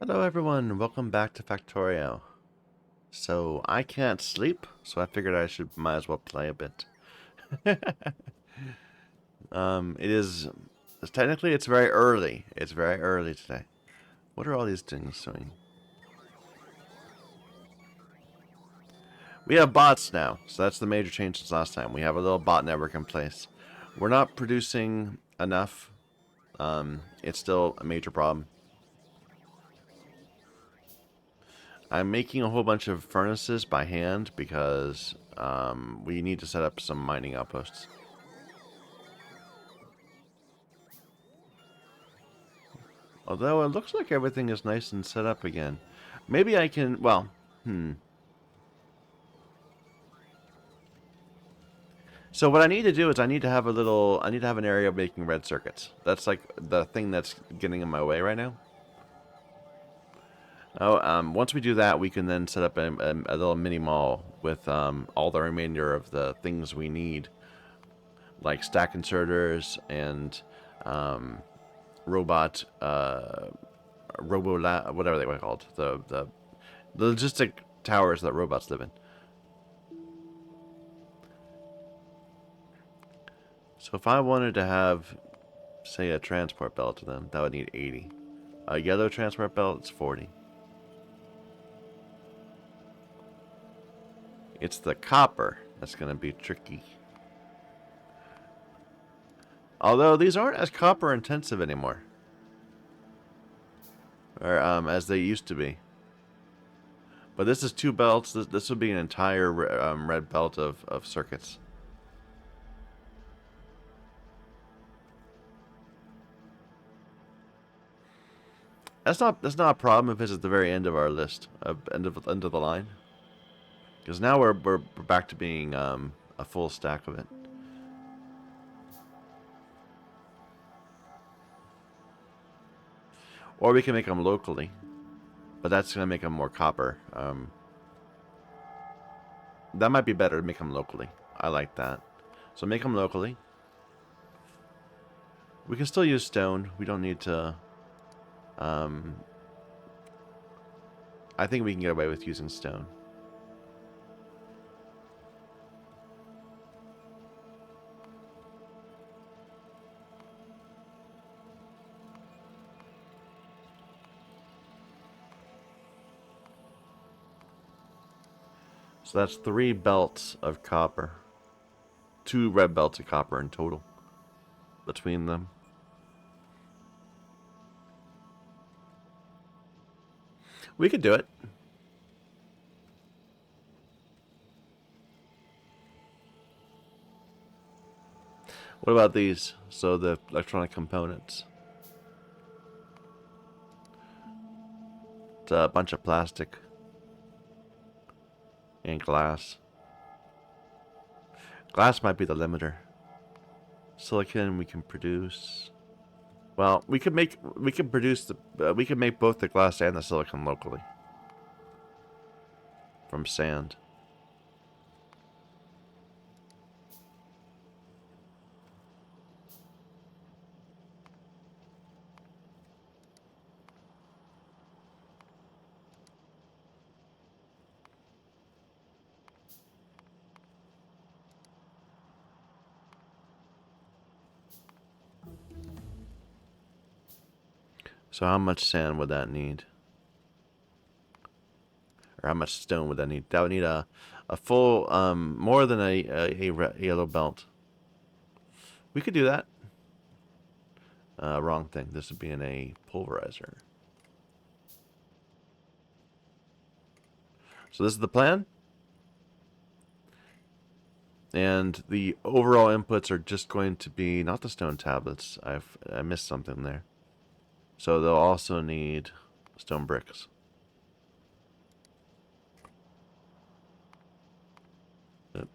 Hello everyone, welcome back to Factorio. So I can't sleep, so I figured might as well play a bit. It is technically it's very early. It's very early today. What are all these things doing? We have bots now, so that's the major change since last time. We have a little bot network in place. We're not producing enough. It's still a major problem. I'm making a whole bunch of furnaces by hand because we need to set up some mining outposts. Although it looks like everything is nice and set up again. Maybe I can, well, So what I need to do is I need to have an area of making red circuits. That's like the thing that's getting in my way right now. Oh, once we do that, we can then set up a little mini mall with all the remainder of the things we need, like stack inserters and robot, whatever they were called, the logistic towers that robots live in. So if I wanted to have, say, a transport belt to them, that would need 80. A yellow transport belt, it's 40. It's the copper that's going to be tricky. Although these aren't as copper intensive anymore. Or as they used to be. But this is two belts. This would be an entire red belt of circuits. That's not a problem if it's at the very end of our list, end of the line. Because now we're back to being a full stack of it. Or we can make them locally, but that's gonna make them more copper. That might be better to make them locally. I like that. So make them locally. We can still use stone. We don't need to. I think we can get away with using stone. So that's 3 belts of copper. 2 red belts of copper in total between them. We could do it. What about these? So the electronic components. It's a bunch of plastic and glass. Glass might be the limiter. Silicon we can produce. Well, we could make we could make both the glass and the silicon locally from sand. So how much sand would that need? Or how much stone would that need? That would need a full more than a yellow belt. We could do that. Wrong thing. This would be in a pulverizer. So this is the plan. And the overall inputs are just going to be not the stone tablets. I missed something there. So they'll also need stone bricks. Yep.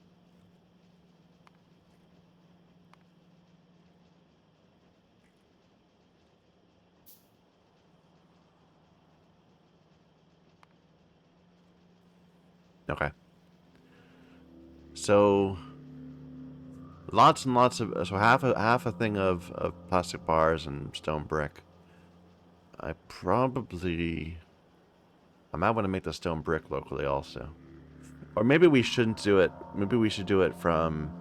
Okay. So lots and lots of half a thing of plastic bars and stone brick. I might want to make the stone brick locally also. Or maybe we shouldn't do it. Maybe we should do it from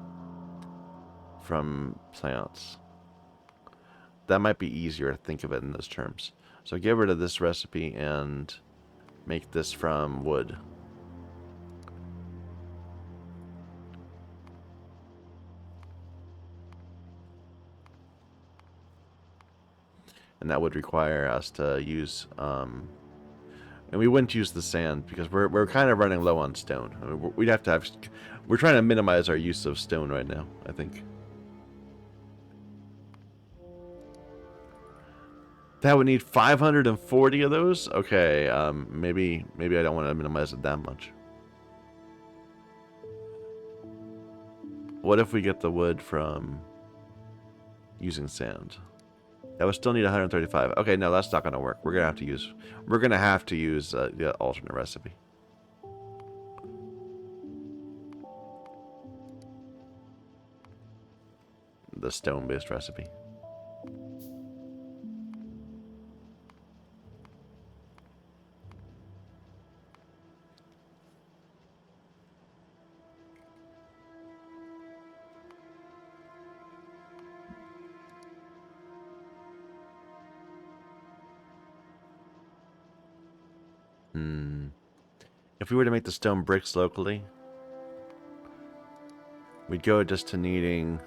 plants. That might be easier to think of it in those terms. So get rid of this recipe and make this from wood. And that would require us to use, and we wouldn't use the sand because we're kind of running low on stone. I mean, we'd have to have, we're trying to minimize our use of stone right now, I think. That would need 540 of those? Okay, maybe I don't want to minimize it that much. What if we get the wood from using sand? That would still need 135. Okay, no, that's not going to work. We're going to have to use the alternate recipe. The stone-based recipe. If we were to make the stone bricks locally, we'd go just to needing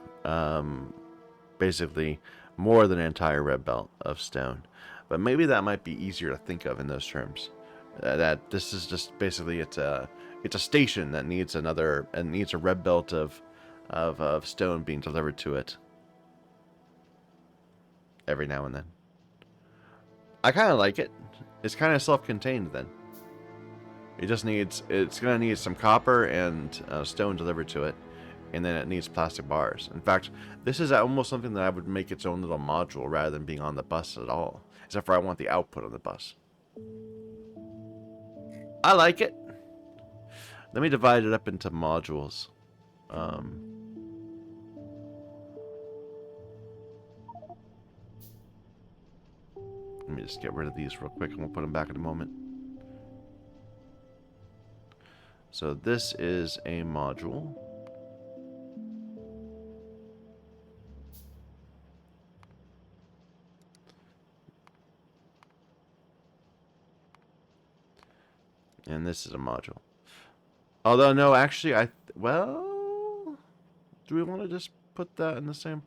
basically more than an entire red belt of stone. But maybe that might be easier to think of in those terms. That this is just basically it's a station that needs a red belt of stone being delivered to it every now and then. I kind of like it. It's kind of self-contained then. It's gonna need some copper and stone delivered to it, and then it needs plastic bars. In fact, this is almost something that I would make its own little module rather than being on the bus at all. Except for I want the output on the bus. I like it. Let me divide it up into modules. Let me just get rid of these real quick and we'll put them back in a moment. So this is a module. And this is a module. Although, no, actually, well, do we want to just put that in the same?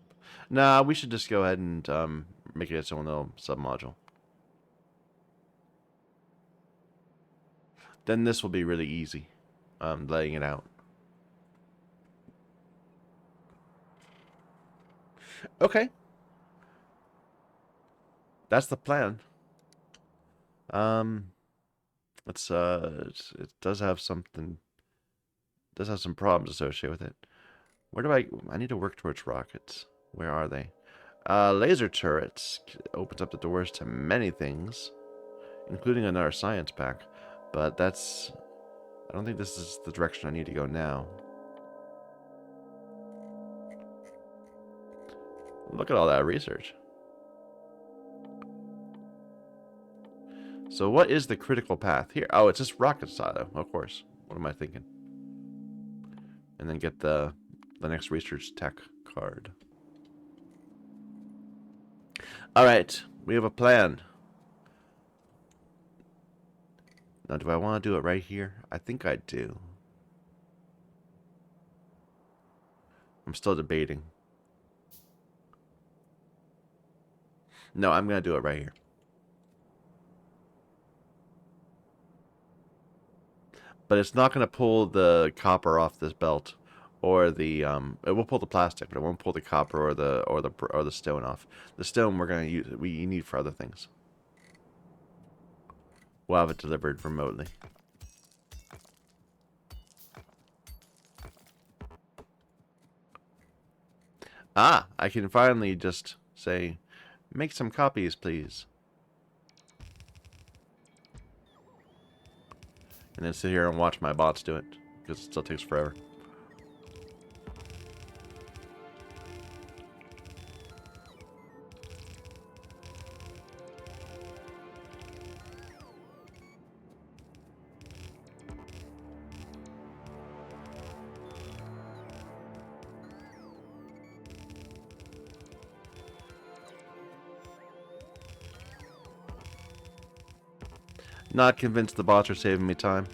Nah, we should just go ahead and make it its own little submodule. Then this will be really easy, laying it out. Okay. That's the plan. It does have something. Does have some problems associated with it. Where do I need to work towards rockets. Where are they? Laser turrets opens up the doors to many things, including another science pack. But I don't think this is the direction I need to go now. Look at all that research. So what is the critical path here? Oh, it's just rocket silo, of course. What am I thinking? And then get the next research tech card. Alright, we have a plan. Now, do I want to do it right here? I think I do. I'm still debating. No, I'm going to do it right here. But it's not going to pull the copper off this belt, or the it will pull the plastic, but it won't pull the copper or the stone off. The stone we need for other things. We'll have it delivered remotely. Ah, I can finally just say, make some copies, please. And then sit here and watch my bots do it, because it still takes forever. Not convinced the bots are saving me time.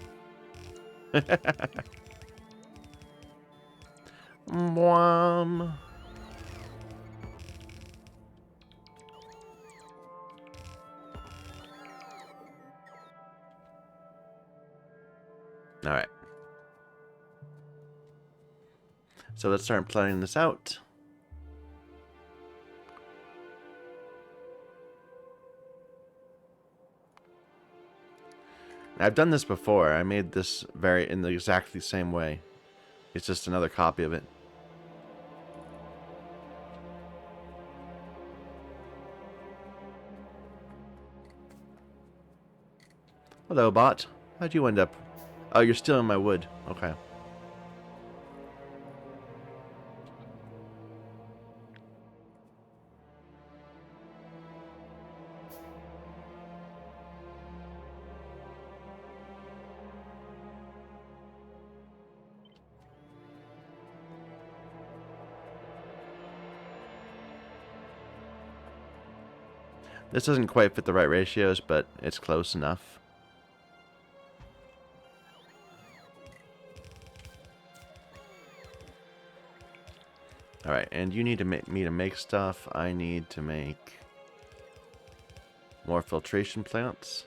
Mwam. Alright. So let's start planning this out. I've done this before. I made this in the exactly same way. It's just another copy of it. Hello, bot. How'd you end up? Oh, you're stealing my wood. Okay. This doesn't quite fit the right ratios, but it's close enough. Alright, and you need to me to make stuff. I need to make more filtration plants.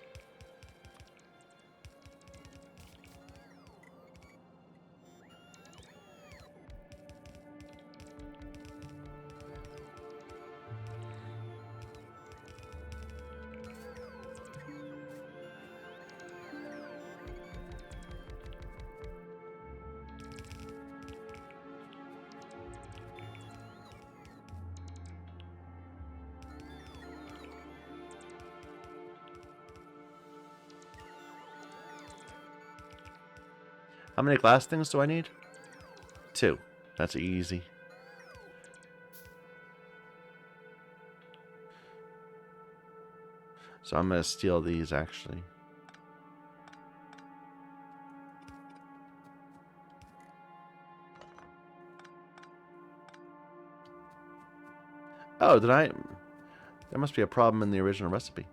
How many glass things do I need? 2. That's easy. So I'm going to steal these, actually. Oh, did I... There must be a problem in the original recipe.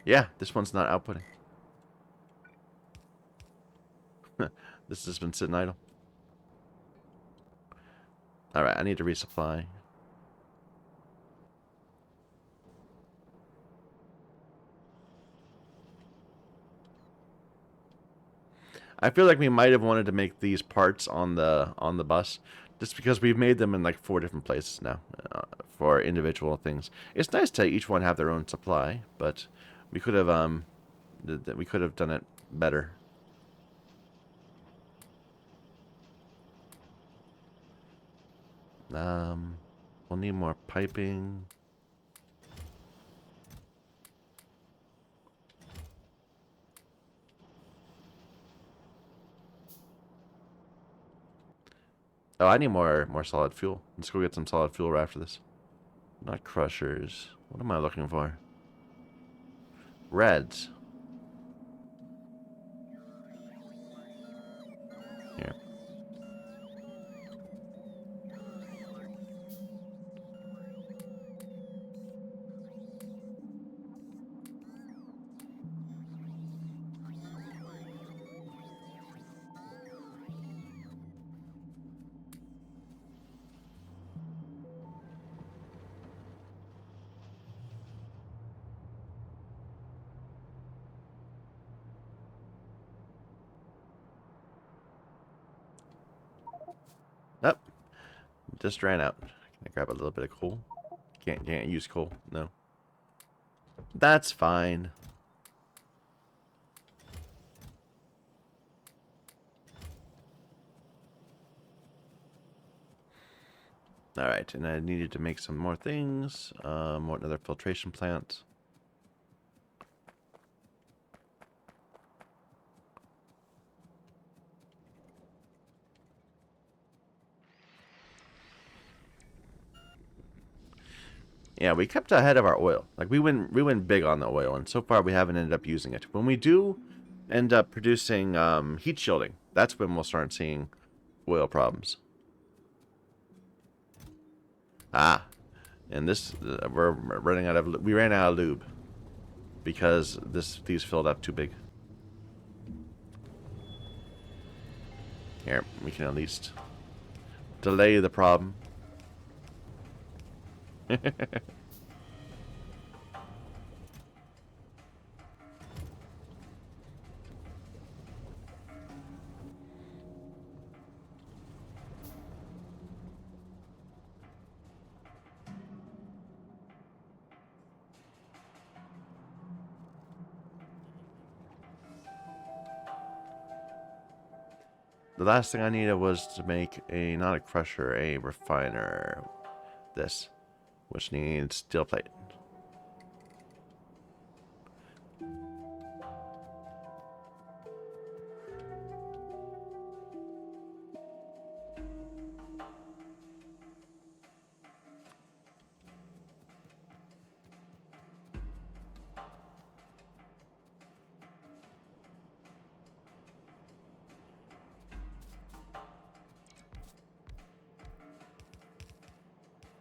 Yeah, this one's not outputting. This has been sitting idle. Alright, I need to resupply. I feel like we might have wanted to make these parts on the bus, just because we've made them in like 4 different places now for individual things. It's nice to each one have their own supply, but we could have done it better. We'll need more piping. Oh, I need more solid fuel. Let's go get some solid fuel right after this. Not crushers. What am I looking for? Reds. Here. Nope. Just ran out. Can I grab a little bit of coal? Can't use coal. No. That's fine. Alright, and I needed to make some more things. Another filtration plant. Yeah, we kept ahead of our oil. Like we went big on the oil, and so far we haven't ended up using it. When we do end up producing heat shielding, that's when we'll start seeing oil problems. Ah, and this we ran out of lube. because these filled up too big. Here, we can at least delay the problem. The last thing I needed was to make a, not a crusher, a refiner. This, which needs steel plate.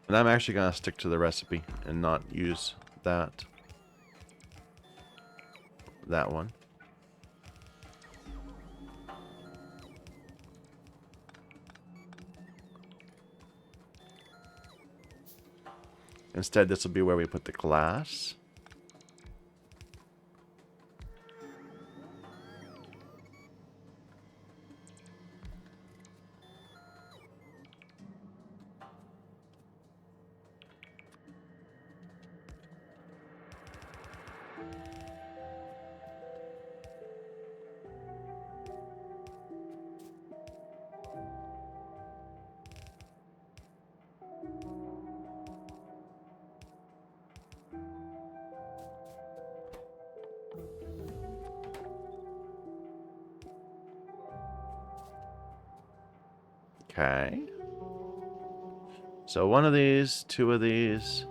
And I'm actually going to stick to the recipe and not use that one. Instead, this will be where we put the glass. Okay. So one of these, two of these,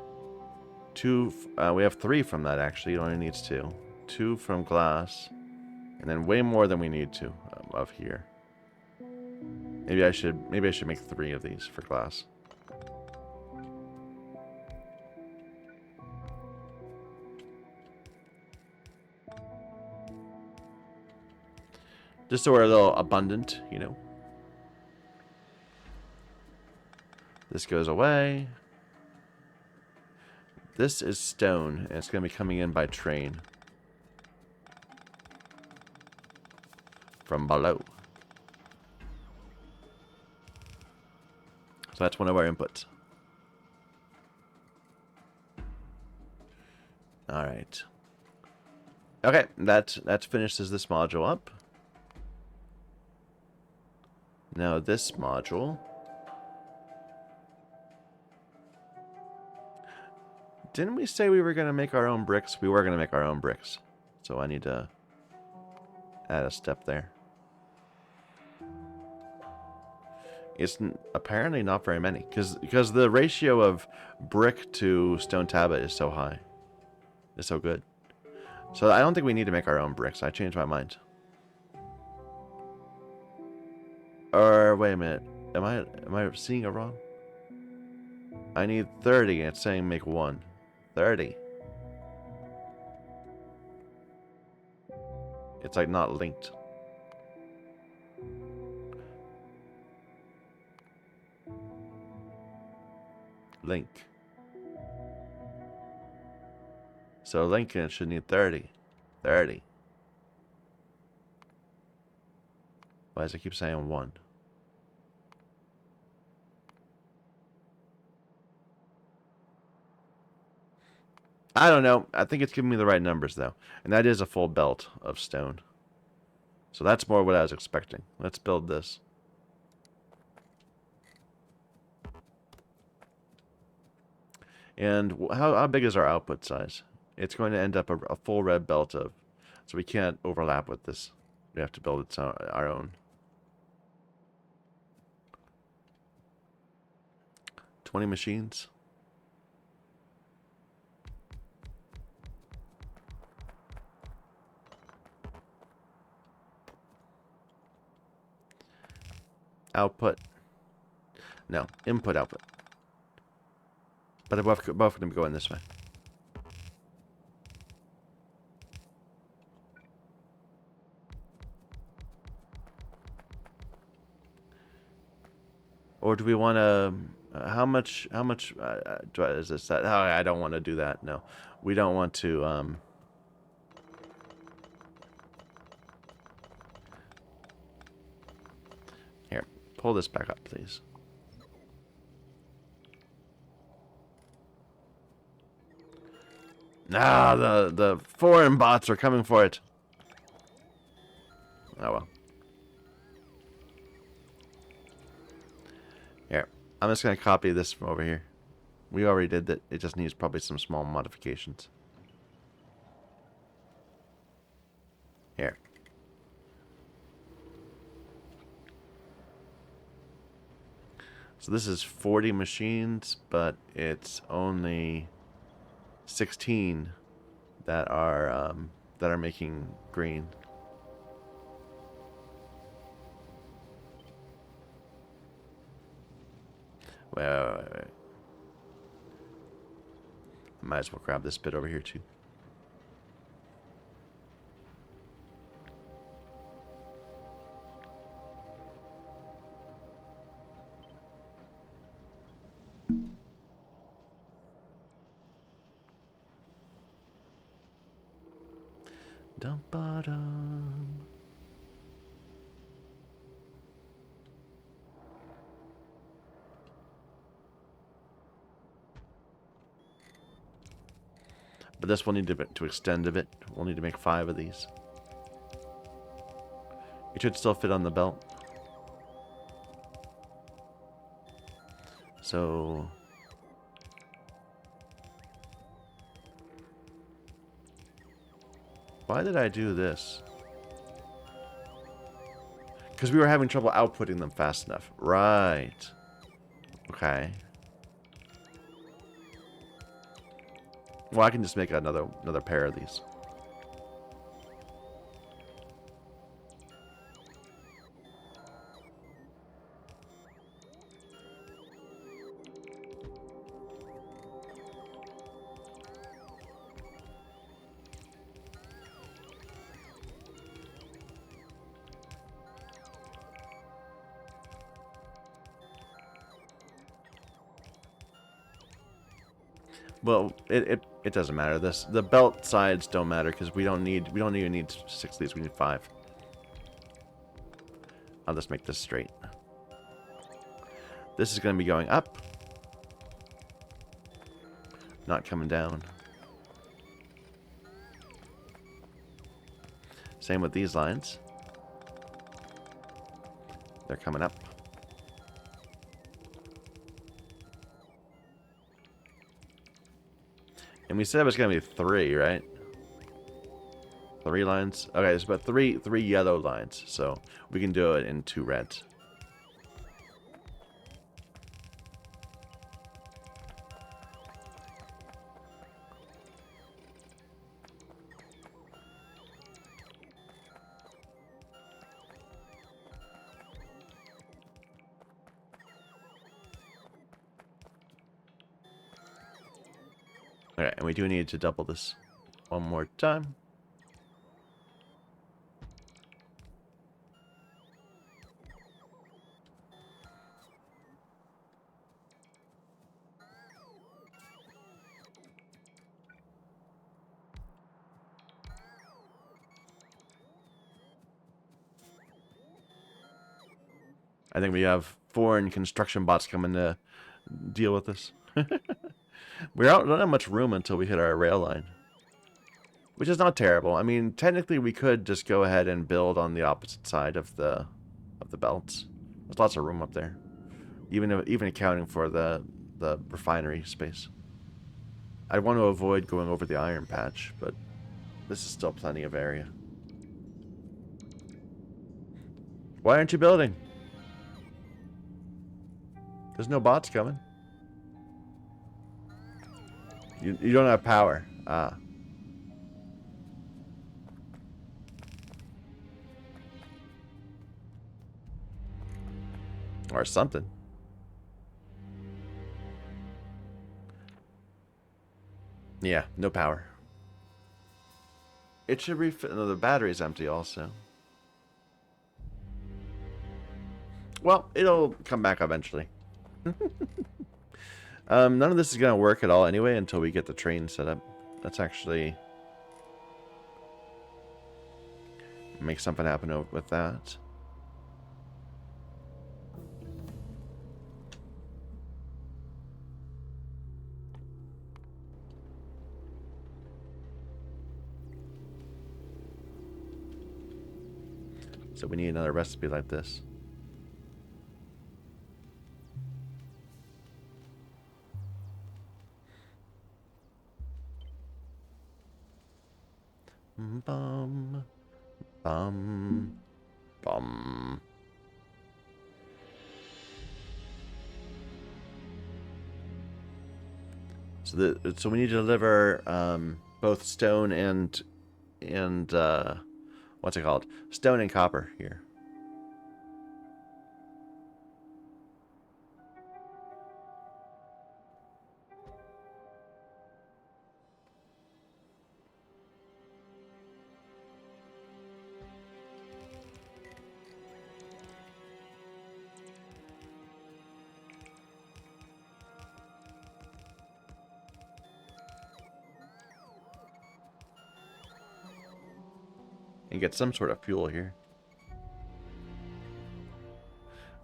we have 3 from that actually. It only needs 2. 2 from glass, and then way more than we need to of here. Maybe I should make 3 of these for glass. Just so we're a little abundant, you know. This goes away. This is stone, and it's going to be coming in by train from below. So that's one of our inputs. All right. Okay, that finishes this module up. Now this module. Didn't we say we were going to make our own bricks? We were going to make our own bricks. So I need to add a step there. It's apparently not very many. Because the ratio of brick to stone tablet is so high. It's so good. So I don't think we need to make our own bricks. I changed my mind. Or wait a minute. Am I seeing it wrong? I need 30 and it's saying make 1. 30. It's like not linked. Link. So Lincoln should need 30. 30. Why does it keep saying 1? I don't know. I think it's giving me the right numbers, though. And that is a full belt of stone. So that's more what I was expecting. Let's build this. And how big is our output size? It's going to end up a full red belt of... So we can't overlap with this. We have to build it our own. 20 machines. Output. No, input, output. But both of them going this way. Or do we want to... how much is this? Oh, I don't want to do that. No. We don't want to... Here, pull this back up, please. Ah, the foreign bots are coming for it. Oh well. Here, I'm just gonna copy this from over here. We already did that. It just needs probably some small modifications. Here. So this is 40 machines, but it's only 16 that are making green. Wait. Might as well grab this bit over here too. Dump bottom. But this will need to extend a bit. We'll need to make 5 of these. It should still fit on the belt. So... why did I do this? Because we were having trouble outputting them fast enough. Right. Okay. Well, I can just make another pair of these. Well, it doesn't matter. The belt sides don't matter because we don't even need 6 of these. We need 5. I'll just make this straight. This is going to be going up, not coming down. Same with these lines. They're coming up. And we said it was going to be 3, right? 3 lines? Okay, there's about 3 yellow lines. So we can do it in 2 reds. Okay, and we do need to double this one more time. I think we have foreign construction bots coming to deal with this. We don't have much room until we hit our rail line, which is not terrible. I mean, technically we could just go ahead and build on the opposite side of the belts. There's lots of room up there, even accounting for the refinery space. I want to avoid going over the iron patch, but this is still plenty of area. Why aren't you building? There's no bots coming. You don't have power. Ah. Or something. Yeah, no power. It should refill. No, the battery's empty also. Well, it'll come back eventually. None of this is gonna work at all anyway until we get the train set up. Let's actually make something happen with that. So we need another recipe like this. Bum, bum, bum. So we need to deliver both stone and what's it called? Stone and copper here. And get some sort of fuel here.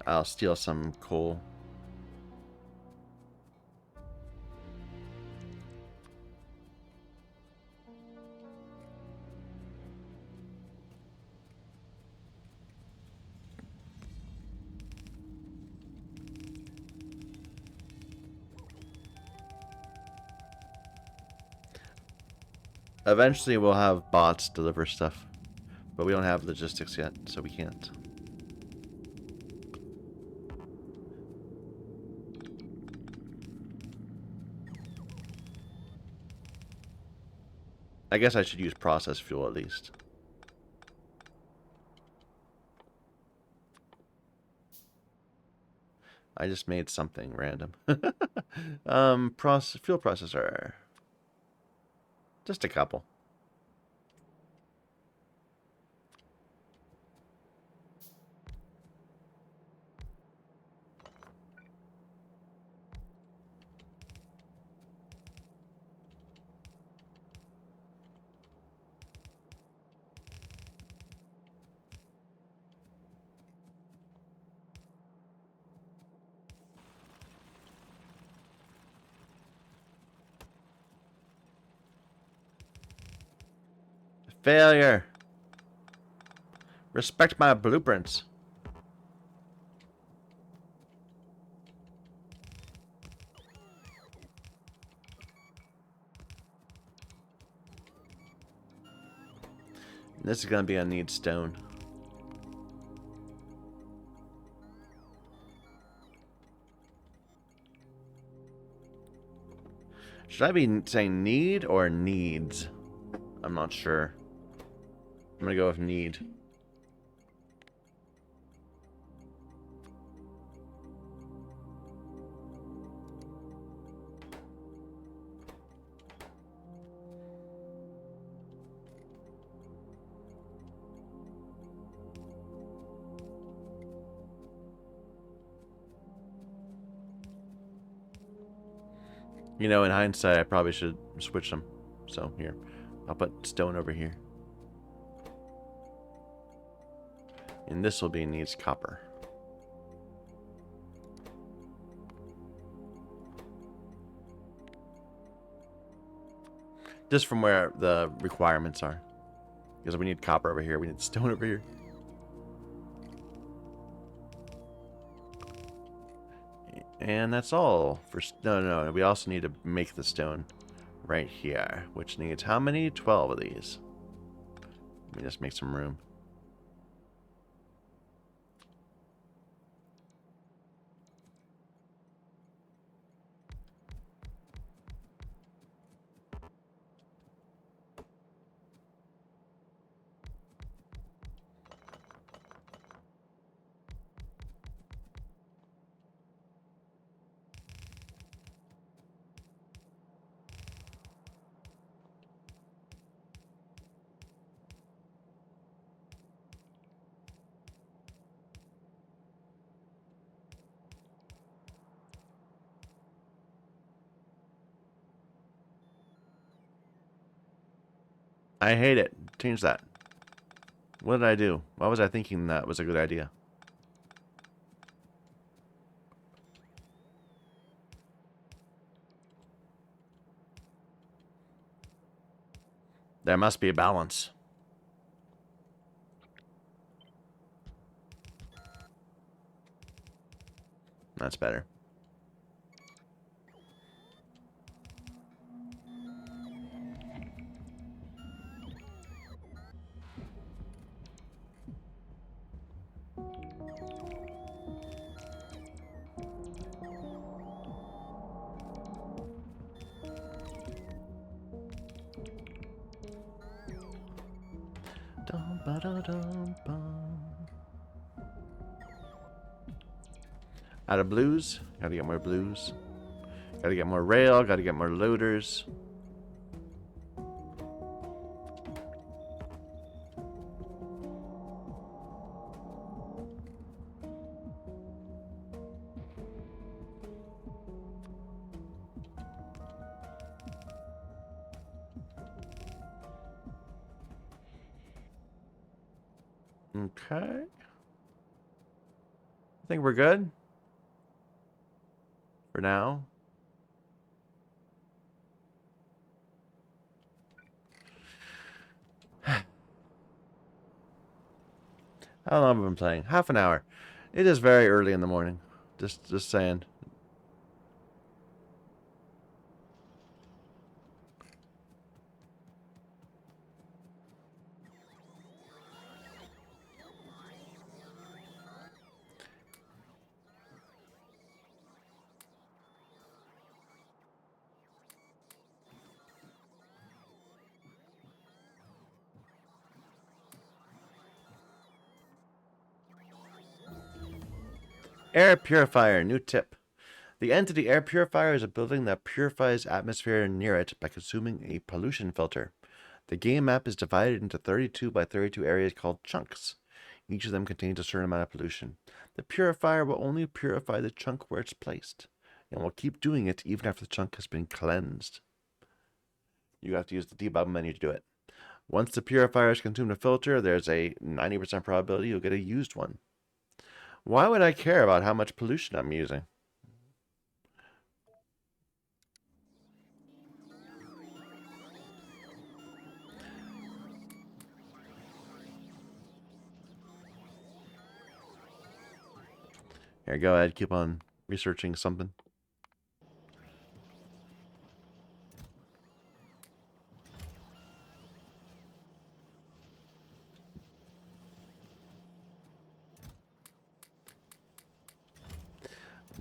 I'll steal some coal. Eventually we'll have bots deliver stuff. But we don't have logistics yet, so we can't. I guess I should use processed fuel at least. I just made something random. Fuel processor. Just a couple. Failure. Respect my blueprints. This is gonna be a need stone. Should I be saying need or needs? I'm not sure. I'm gonna go with need. You know, in hindsight, I probably should switch them. So, here. I'll put stone over here. And this will be needs copper. Just from where the requirements are. Because we need copper over here. We need stone over here. And that's all. No. We also need to make the stone right here. Which needs how many? 12 of these. Let me just make some room. I hate it. Change that. What did I do? Why was I thinking that was a good idea? There must be a balance. That's better. Out of blues. Gotta get more blues. Gotta get more rail. Gotta get more loaders. Okay. I think we're good. For now. How long have I been playing? Half an hour. It is very early in the morning. Just saying. Air purifier. New tip. The entity air purifier is a building that purifies atmosphere near it by consuming a pollution filter. The game map is divided into 32 by 32 areas called chunks. Each of them contains a certain amount of pollution. The purifier will only purify the chunk where it's placed, and will keep doing it even after the chunk has been cleansed. You have to use the debug menu to do it. Once the purifier has consumed a filter, there's a 90% probability you'll get a used one. Why would I care about how much pollution I'm using? Here, go ahead, keep on researching something.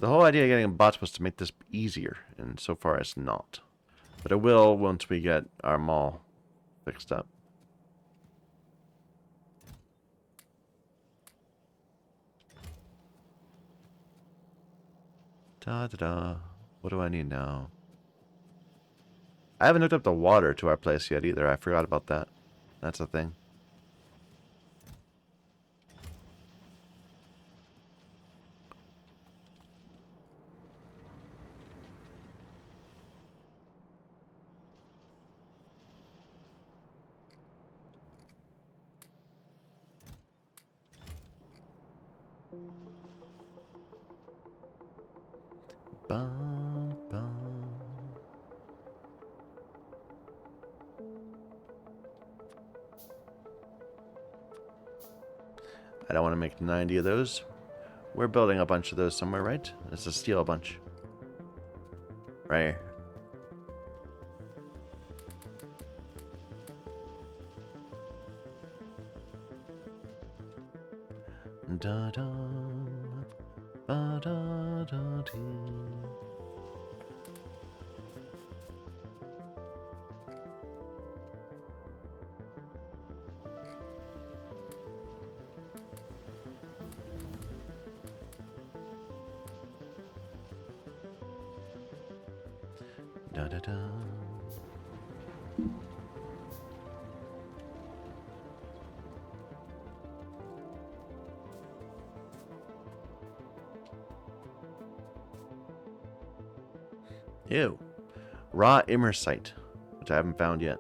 The whole idea of getting bots was to make this easier, and so far it's not. But it will once we get our mall fixed up. Da-da-da. What do I need now? I haven't hooked up the water to our place yet either. I forgot about that. That's a thing. Bum, bum. I don't want to make 90 of those. We're building a bunch of those somewhere, right? Let's just steal a bunch. Right here. Da da ba da da dee. Da da da. Ew. Raw immersite, which I haven't found yet.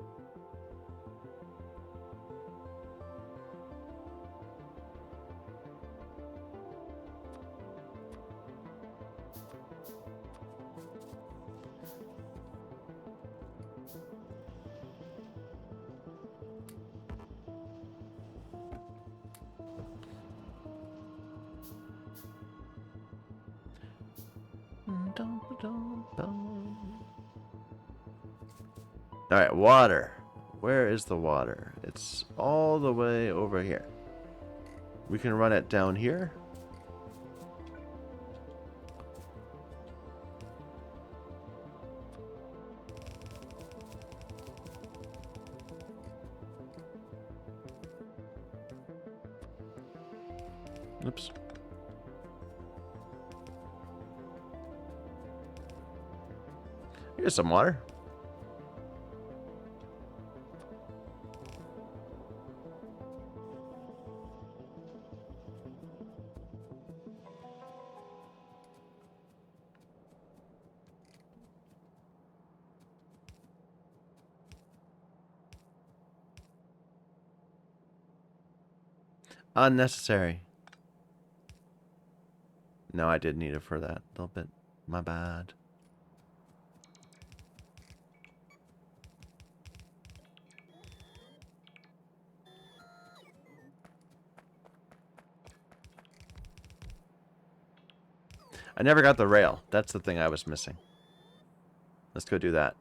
Alright, water. Where is the water? It's all the way over here. We can run it down here. Oops. Here's some water. Unnecessary. No, I did need it for that a little bit. My bad. I never got the rail. That's the thing I was missing. Let's go do that.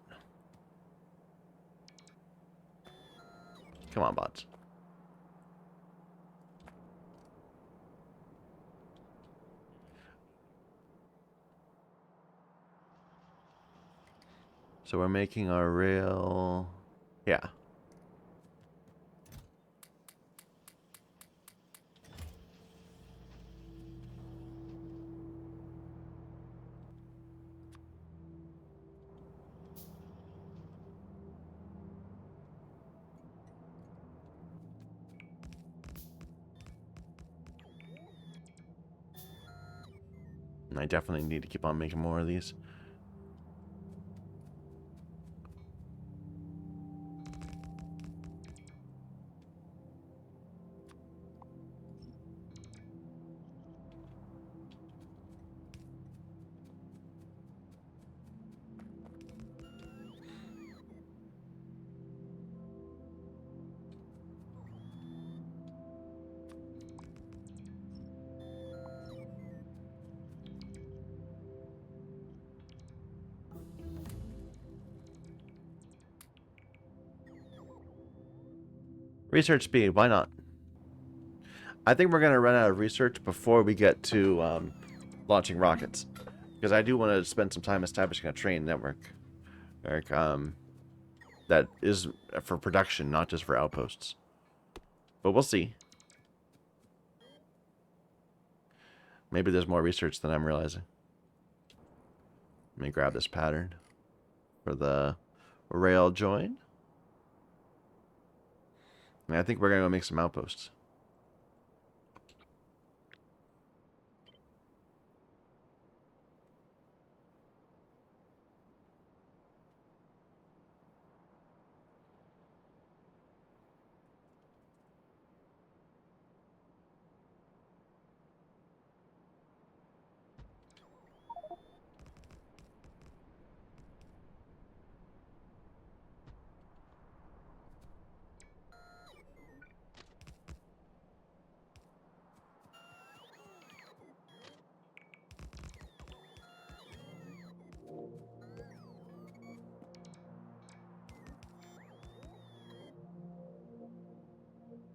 Come on, bots. So we're making our rail. Yeah. I definitely need to keep on making more of these. Research speed, why not? I think we're going to run out of research before we get to launching rockets. Because I do want to spend some time establishing a train network. Like, that is for production, not just for outposts. But we'll see. Maybe there's more research than I'm realizing. Let me grab this pattern for the rail join. And I think we're going to go make some outposts.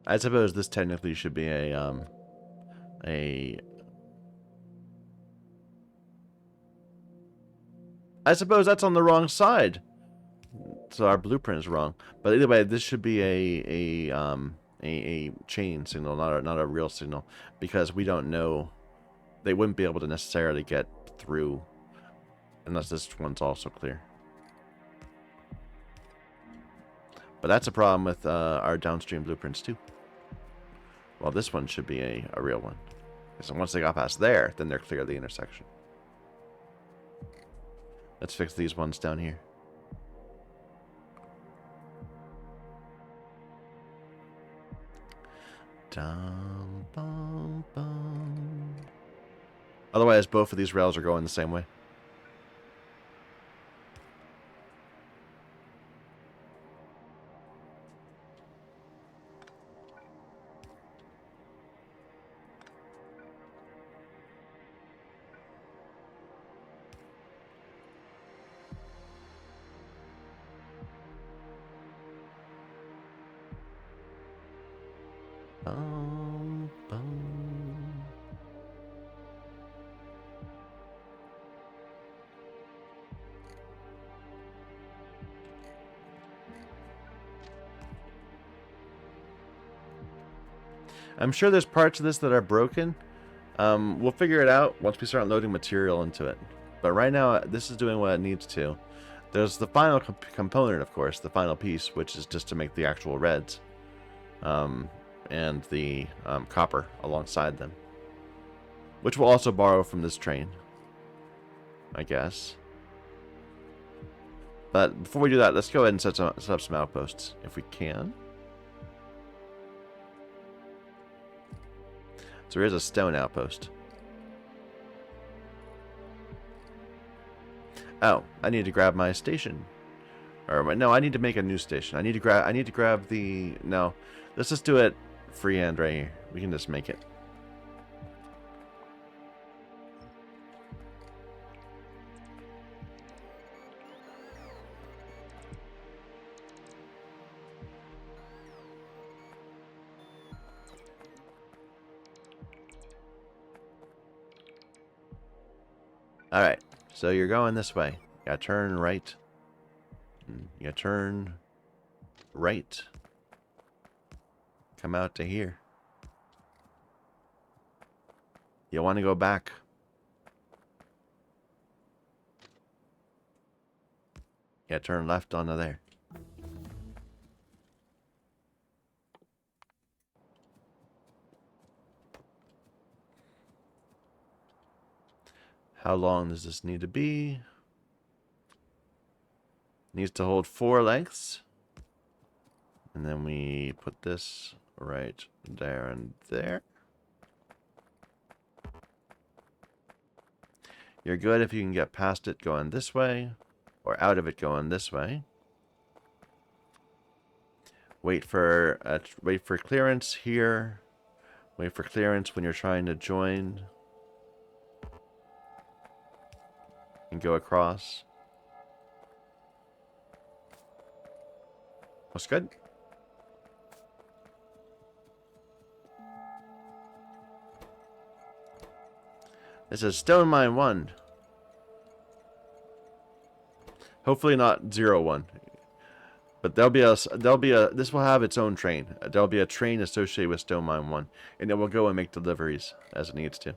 I suppose this technically should be a I suppose that's on the wrong side. So our blueprint is wrong. But either way, this should be a chain signal, not a real signal, because we don't know. They wouldn't be able to necessarily get through unless this one's also clear. But that's a problem with our downstream blueprints too. Well, this one should be a real one. So once they got past there, then they're clear of the intersection. Let's fix these ones down here. Dum, bum, bum. Otherwise, both of these rails are going the same way. Bum, bum. I'm sure there's parts of this that are broken. We'll figure it out once we start loading material into it. But right now, this is doing what it needs to. There's the final component, of course, the final piece, which is just to make the actual reds. And the copper alongside them. Which we'll also borrow from this train, I guess. But before we do that, let's go ahead and set up some outposts, if we can. So here's a stone outpost. Oh, I need to grab my station. Or no, I need to make a new station. I need to grab the no. Let's just do it freehand right here. We can just make it. Alright, so you're going this way. You gotta turn right. You gotta turn right. Come out to here. You want to go back. You gotta turn left onto there. How long does this need to be? Needs to hold 4 lengths. And then we put this right there and there. You're good if you can get past it going this way, or out of it going this way. Wait for clearance here. Wait for clearance when you're trying to join. And go across. That's good. This is Stone Mine 1. Hopefully not 0-1. But this will have its own train. There'll be a train associated with Stone Mine 1. And it will go and make deliveries as it needs to.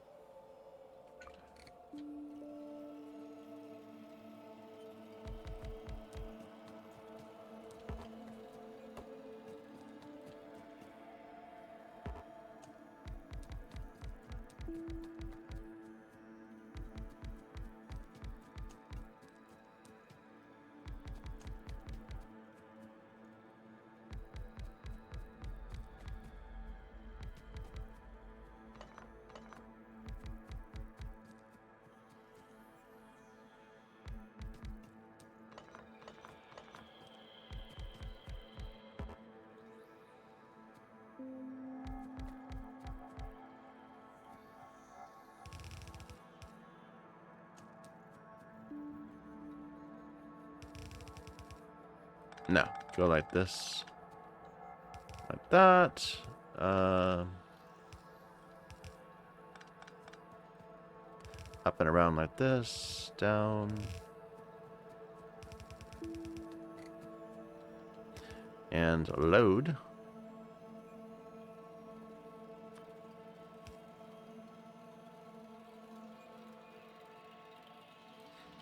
No, go like this. Like that. Up and around like this. Down. And load.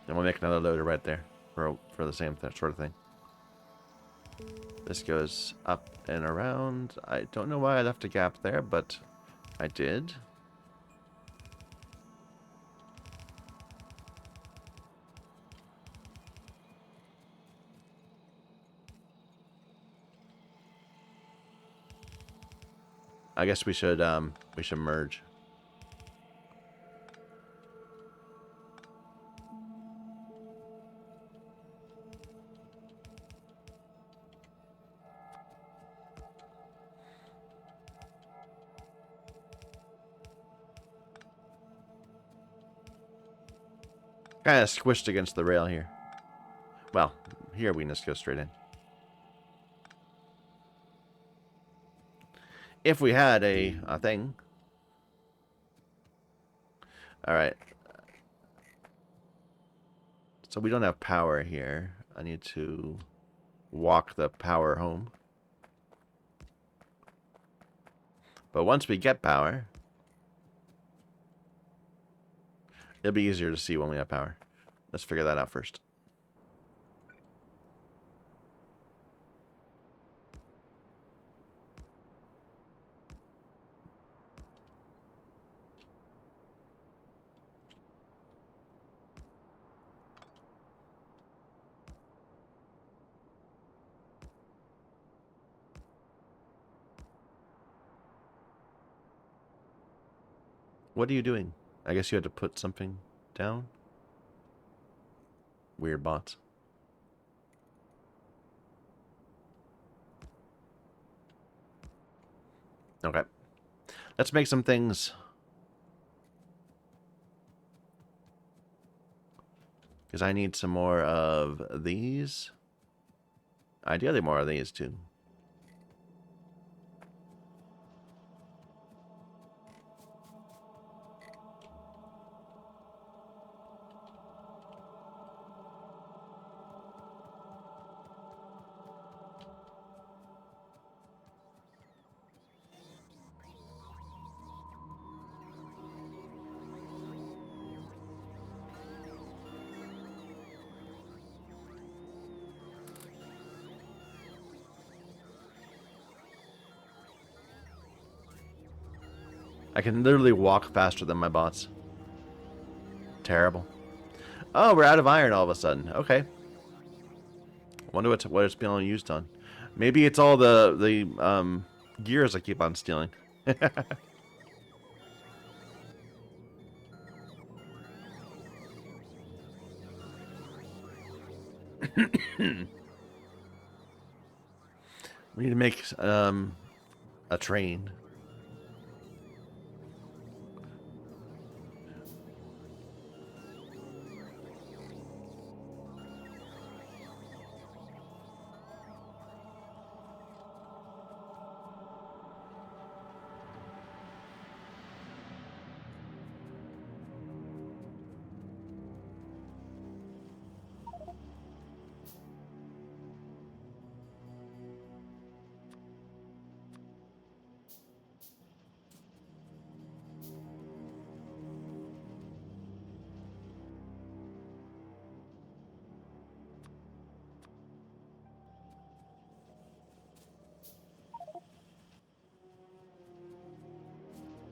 And we'll make another loader right there for the same sort of thing. This goes up and around. I don't know why I left a gap there, but I did. I guess we should merge. Kind of squished against the rail here. Well, here we can just go straight in. If we had a thing. Alright. So we don't have power here. I need to walk the power home. But once we get power, it'll be easier to see when we have power. Let's figure that out first. What are you doing? I guess you had to put something down? Weird bots. Okay. Let's make some things. Because I need some more of these. Ideally more of these too. I can literally walk faster than my bots. Terrible. Oh, we're out of iron all of a sudden. Okay. Wonder what it's being used on. Maybe it's all the gears I keep on stealing. We need to make a train.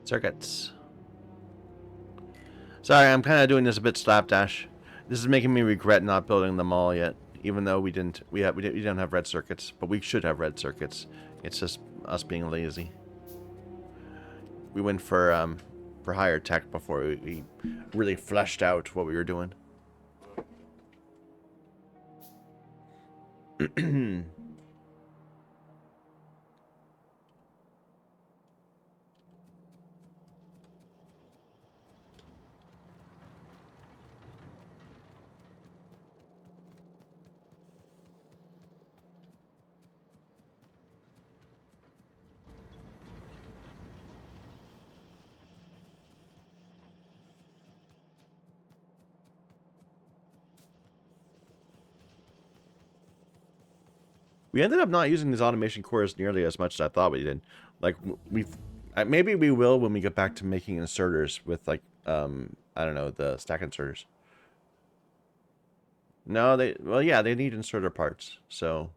Circuits. Sorry, I'm kind of doing this a bit slapdash. This is making me regret not building them all yet, even though we didn't have red circuits, but we should have red circuits. It's just us being lazy. We went for higher tech before we really fleshed out what we were doing. We ended up not using these automation cores nearly as much as I thought we did. Like maybe we will when we get back to making inserters with like I don't know, the stack inserters. No, they need inserter parts. So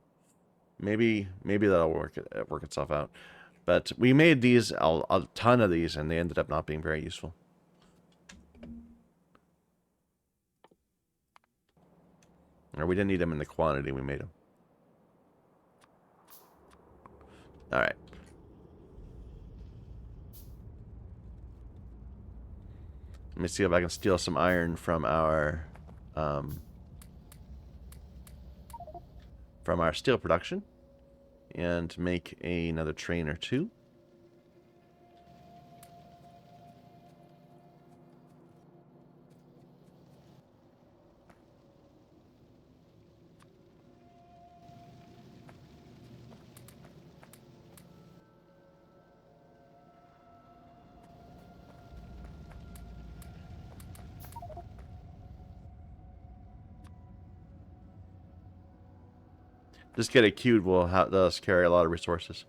maybe that'll work itself out. But we made these a ton of these and they ended up not being very useful. Or we didn't need them in the quantity we made them. All right. Let me see if I can steal some iron from our steel production and make another train or two. Just get it queued will let us carry a lot of resources.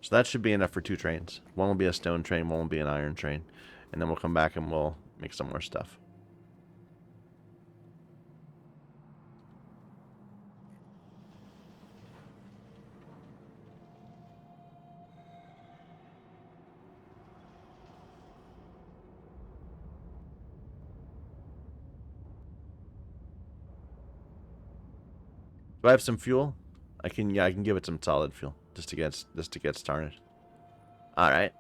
So that should be enough for 2 trains. One will be a stone train, one will be an iron train. And then we'll come back and we'll make some more stuff. Do I have some fuel? I can give it some solid fuel just to get started. All right.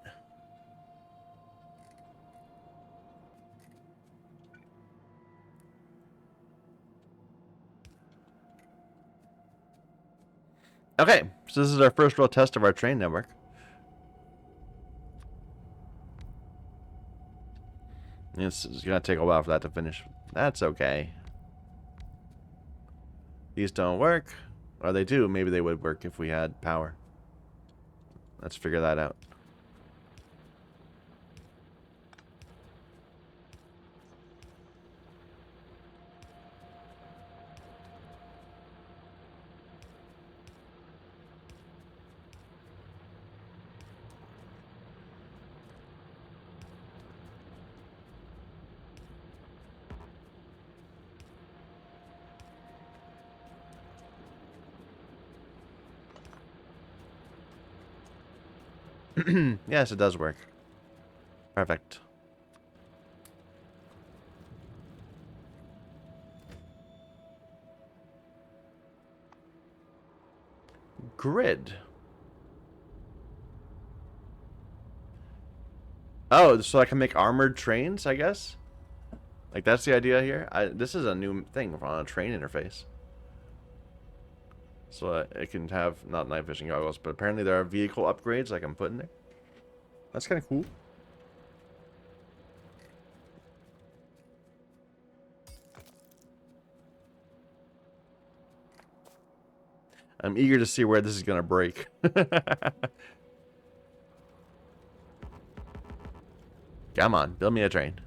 Okay, so this is our first real test of our train network. It's gonna take a while for that to finish. That's okay. These don't work. Or they do. Maybe they would work if we had power. Let's figure that out. Yes, it does work. Perfect. Grid. Oh, so I can make armored trains, I guess? Like, that's the idea here? This is a new thing on a train interface. So it can have, not night vision goggles, but apparently there are vehicle upgrades I can put in there. That's kind of cool. I'm eager to see where this is going to break. Come on, build me a train.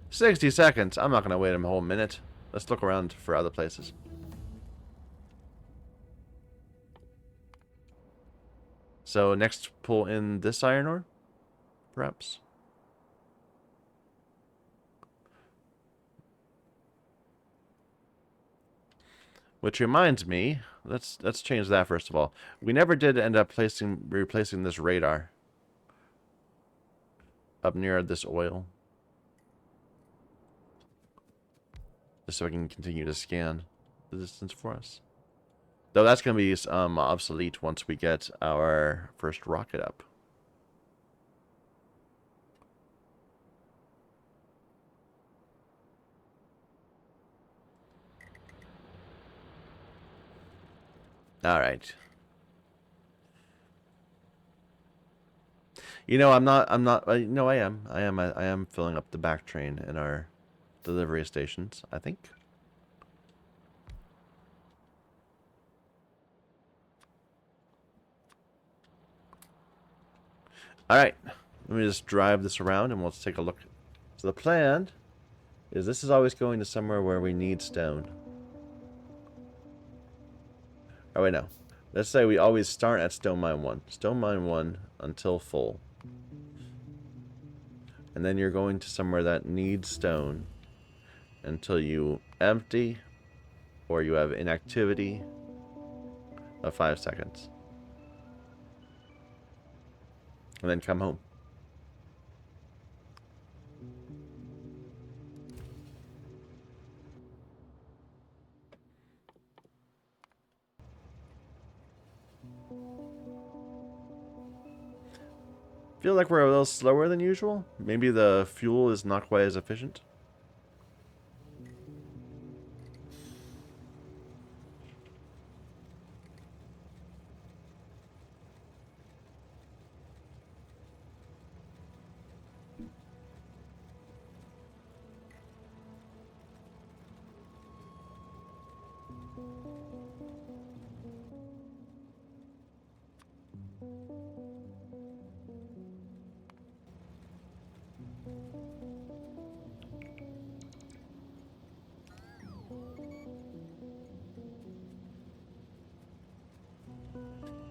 60 seconds. I'm not going to wait a whole minute. Let's look around for other places. So next, pull in this iron ore, perhaps. Which reminds me, let's change that first of all. We never did end up replacing this radar up near this oil, just so I can continue to scan the distance for us. Though that's going to be obsolete once we get our first rocket up. All right. You know, I'm not. No, I am filling up the back train in our delivery stations, I think. All right. Let me just drive this around and we'll take a look. So the plan is this is always going to somewhere where we need stone. Oh, wait, no. Let's say we always start at Stone Mine 1. Stone Mine 1 until full. And then you're going to somewhere that needs stone until you empty or you have inactivity of 5 seconds. And then come home. Feel like we're a little slower than usual. Maybe the fuel is not quite as efficient.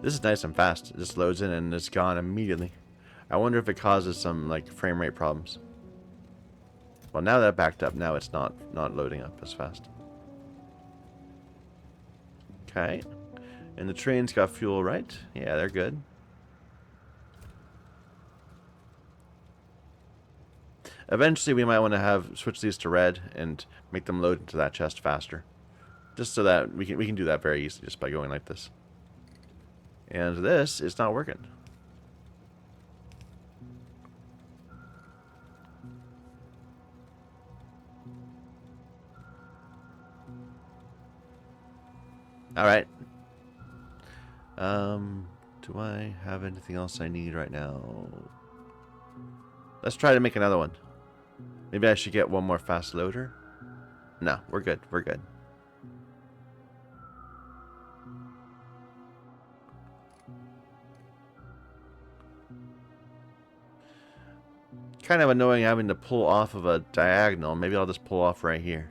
This is nice and fast. It just loads in and it's gone immediately. I wonder if it causes some like frame rate problems. Well, now that I backed up, now it's not loading up as fast. Okay. And the train's got fuel, right? Yeah, they're good. Eventually, we might want to switch these to red and make them load into that chest faster. Just so that we can do that very easily just by going like this. And this is not working. Alright. Do I have anything else I need right now? Let's try to make another one. Maybe I should get one more fast loader. No, we're good. We're good. Kind of annoying having to pull off of a diagonal. Maybe I'll just pull off right here.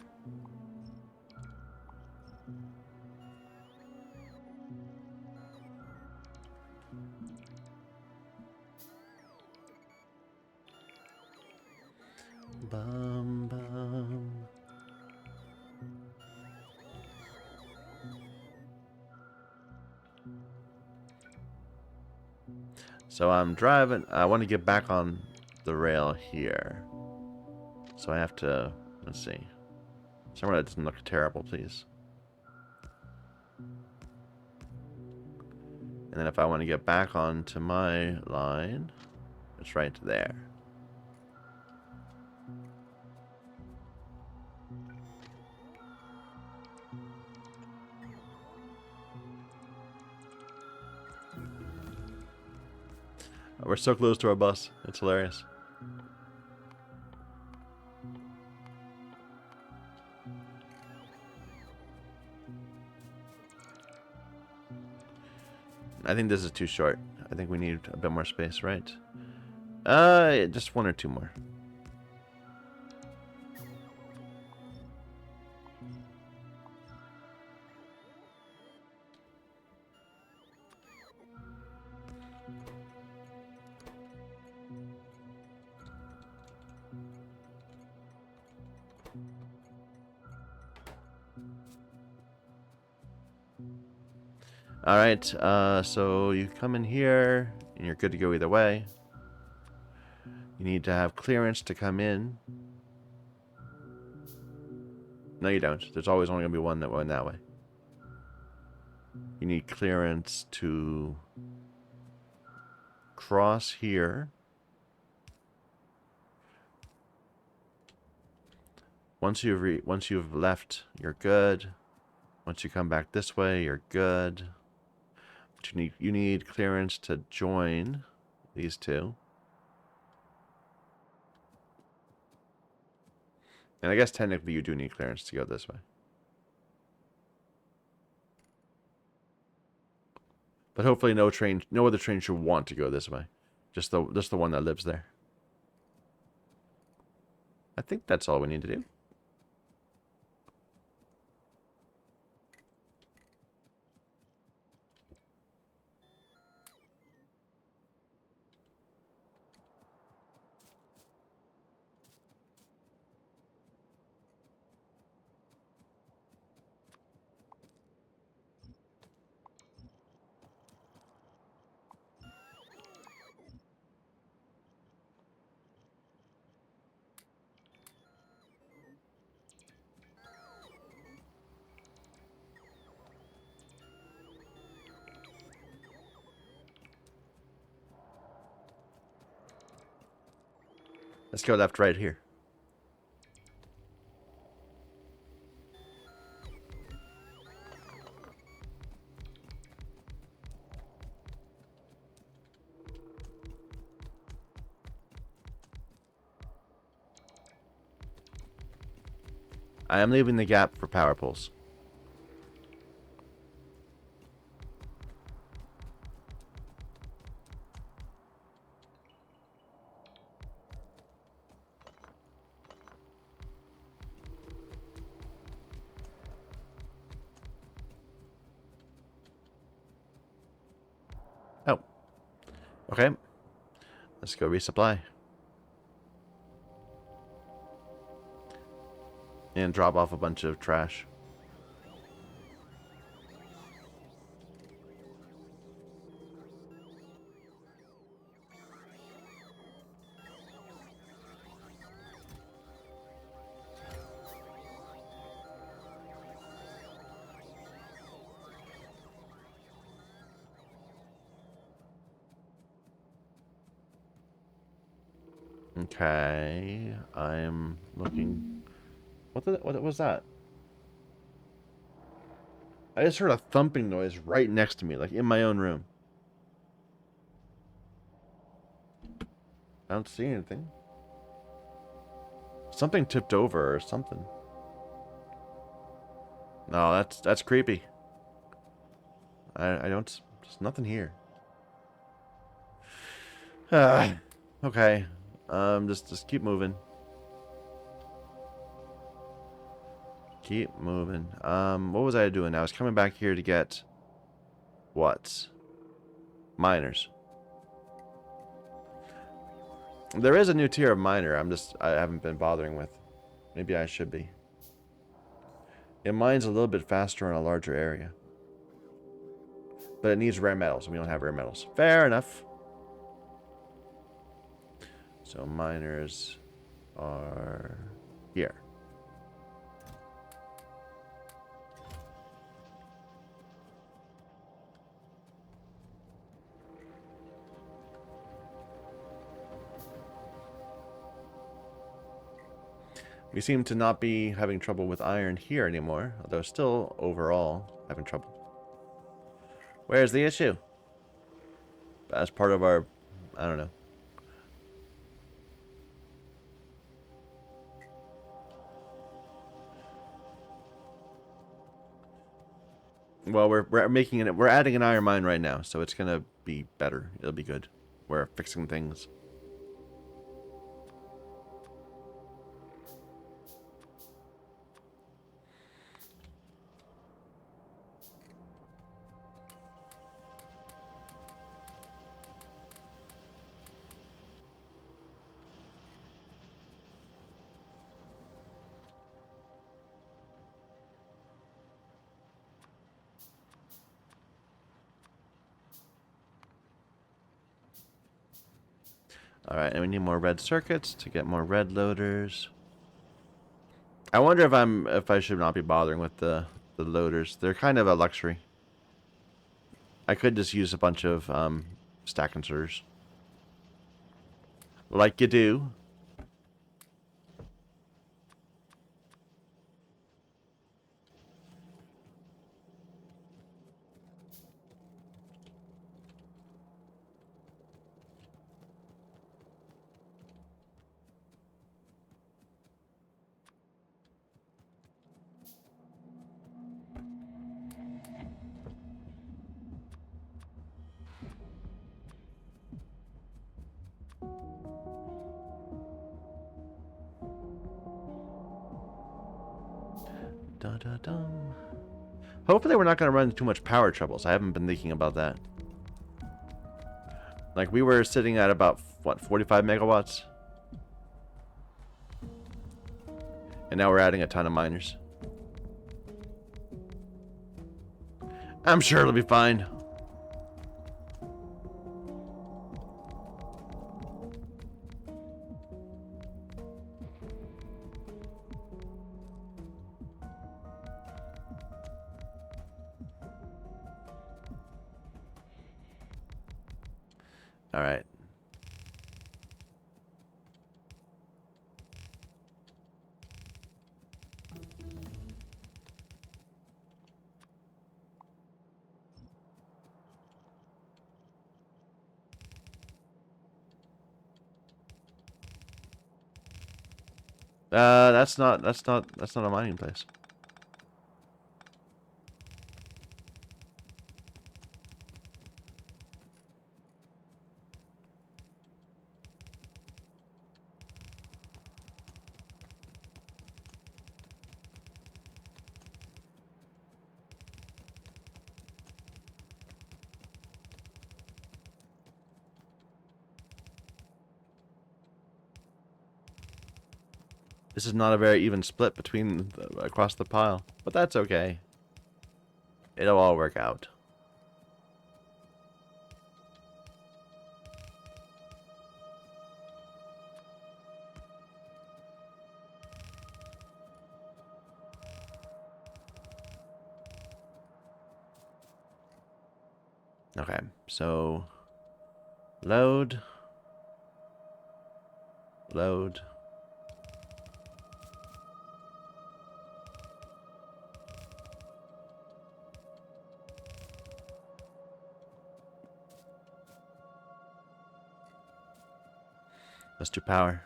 Bum, bum. So I'm driving. I want to get back on the rail here. So I have to, let's see. Somewhere that doesn't look terrible, please. And then if I want to get back onto my line, it's right there. We're so close to our bus. It's hilarious. I think this is too short. I think we need a bit more space, right? Just one or two more. Alright, so you come in here, and you're good to go either way. You need to have clearance to come in. No, you don't. There's always only going to be one that went that way. You need clearance to cross here. Once you've left, you're good. Once you come back this way, you're good. But you need clearance to join these two. And I guess technically you do need clearance to go this way. But hopefully no other train should want to go this way. Just the one that lives there. I think that's all we need to do. Let's go left, right here. I am leaving the gap for power poles. Okay. Let's go resupply. And drop off a bunch of trash. Okay. I'm looking. What was that? I just heard a thumping noise right next to me, like in my own room. I don't see anything. Something tipped over or something. No, that's creepy. I don't. There's nothing here. Okay. Just keep moving. Keep moving. What was I doing? I was coming back here to get what? Miners. There is a new tier of miner. I haven't been bothering with. Maybe I should be. It mines a little bit faster in a larger area. But it needs rare metals, and we don't have rare metals. Fair enough. So miners are here. We seem to not be having trouble with iron here anymore, although still overall having trouble. Where's the issue? As part of our, I don't know. Well, we're making it. We're adding an iron mine right now, so it's gonna be better. It'll be good. We're fixing things. All right, and we need more red circuits to get more red loaders. I wonder if I should not be bothering with the loaders. They're kind of a luxury. I could just use a bunch of stack inserters, like you do. Dun, dun, dun. Hopefully, we're not going to run into too much power troubles. I haven't been thinking about that. Like, we were sitting at about, what, 45 megawatts? And now we're adding a ton of miners. I'm sure it'll be fine. All right. That's not a mining place. This is not a very even split between across the pile, but that's okay. It'll all work out. Okay, so load. Load. Let's do power.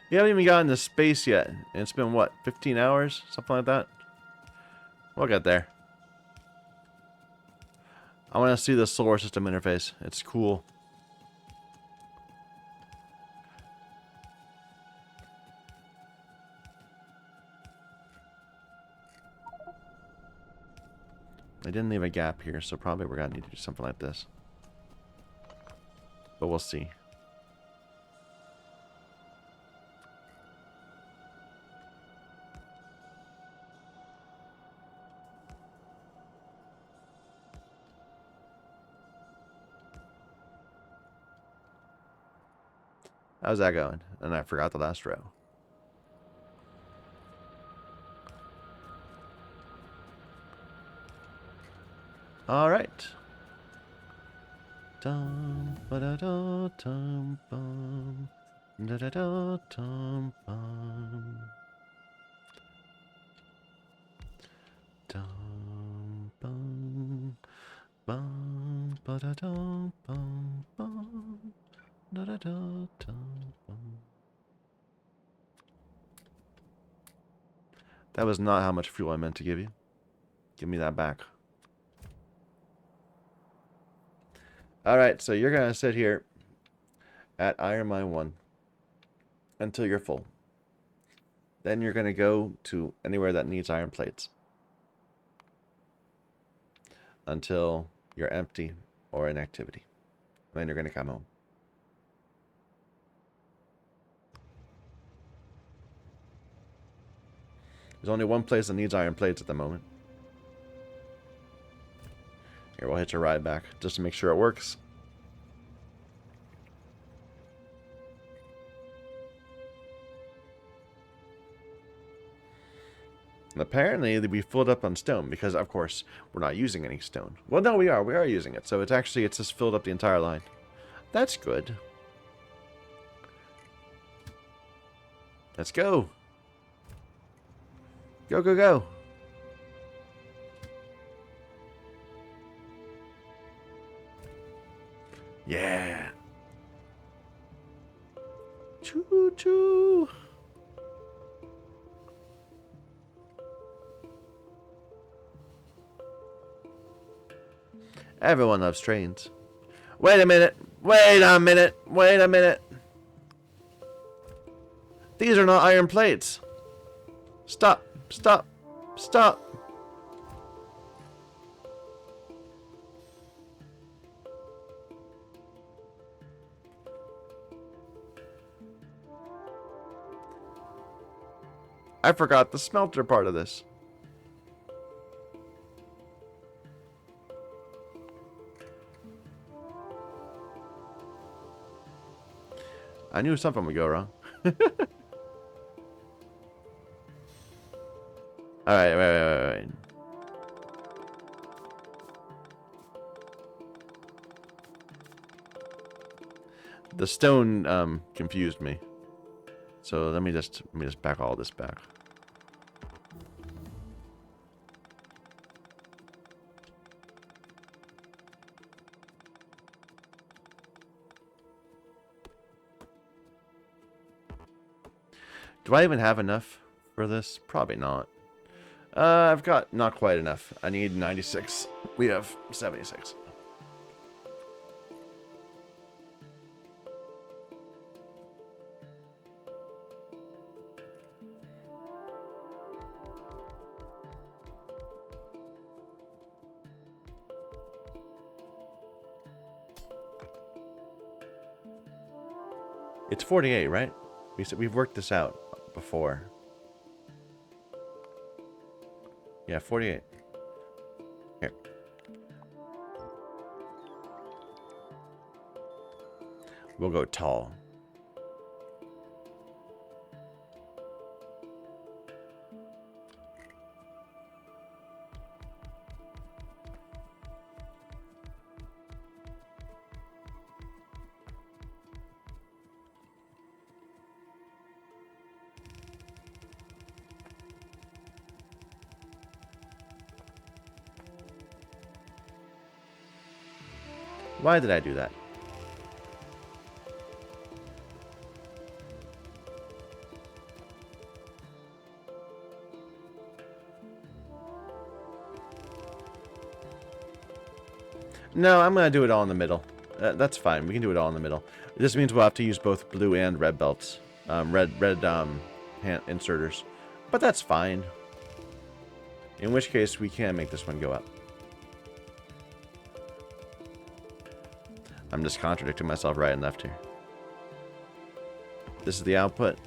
We haven't even gotten to space yet. And it's been, what, 15 hours? Something like that? We'll get there. I want to see the solar system interface. It's cool. I didn't leave a gap here, so probably we're going to need to do something like this. But we'll see. How's that going? And I forgot the last row. All right. Dum ba da da dum bum da da da dum bum dum bum bum ba da dum bum bum da da da dum bum. That was not how much fuel I meant to give you. Give me that back. Alright, so you're going to sit here at Iron Mine 1 until you're full. Then you're going to go to anywhere that needs iron plates until you're empty or in activity. Then you're going to come home. There's only one place that needs iron plates at the moment. Here, we'll hitch a ride back just to make sure it works. And apparently, we filled up on stone because, of course, we're not using any stone. Well, no, we are. We are using it. So it's just filled up the entire line. That's good. Let's go. Go, go, go. Yeah. Choo choo. Everyone loves trains. Wait a minute. Wait a minute. Wait a minute. These are not iron plates. Stop. Stop. Stop. I forgot the smelter part of this. I knew something would go wrong. Alright, wait. The stone confused me. So let me just back all this back. Do I even have enough for this? Probably not. I've got not quite enough. I need 96. We have 76. It's 48, right? We've worked this out before. Yeah, 48. Here. We'll go tall. Why did I do that? No, I'm going to do it all in the middle. That's fine. We can do it all in the middle. This means we'll have to use both blue and red belts. Red hand inserters. But that's fine. In which case, we can make this one go up. I'm just contradicting myself right and left here. This is the output.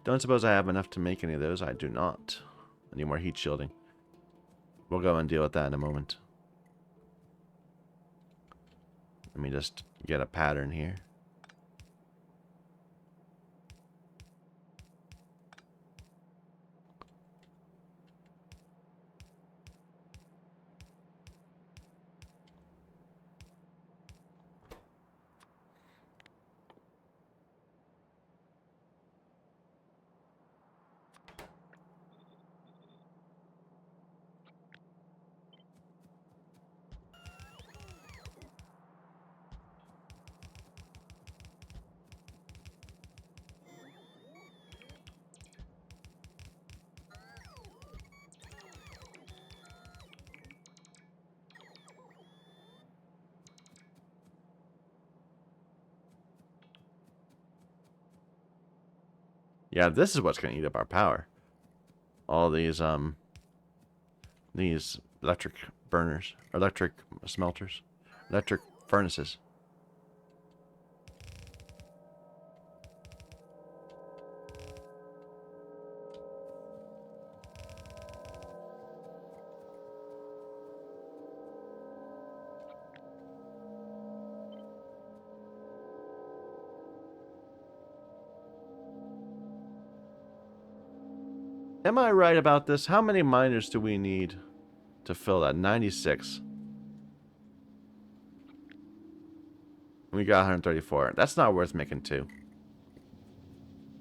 Don't suppose I have enough to make any of those. I do not. I need more heat shielding. We'll go and deal with that in a moment. Let me just get a pattern here. Yeah, this is what's going to eat up our power. All these electric burners, electric smelters, electric furnaces. Am I right about this? How many miners do we need to fill that? 96. We got 134. That's not worth making two.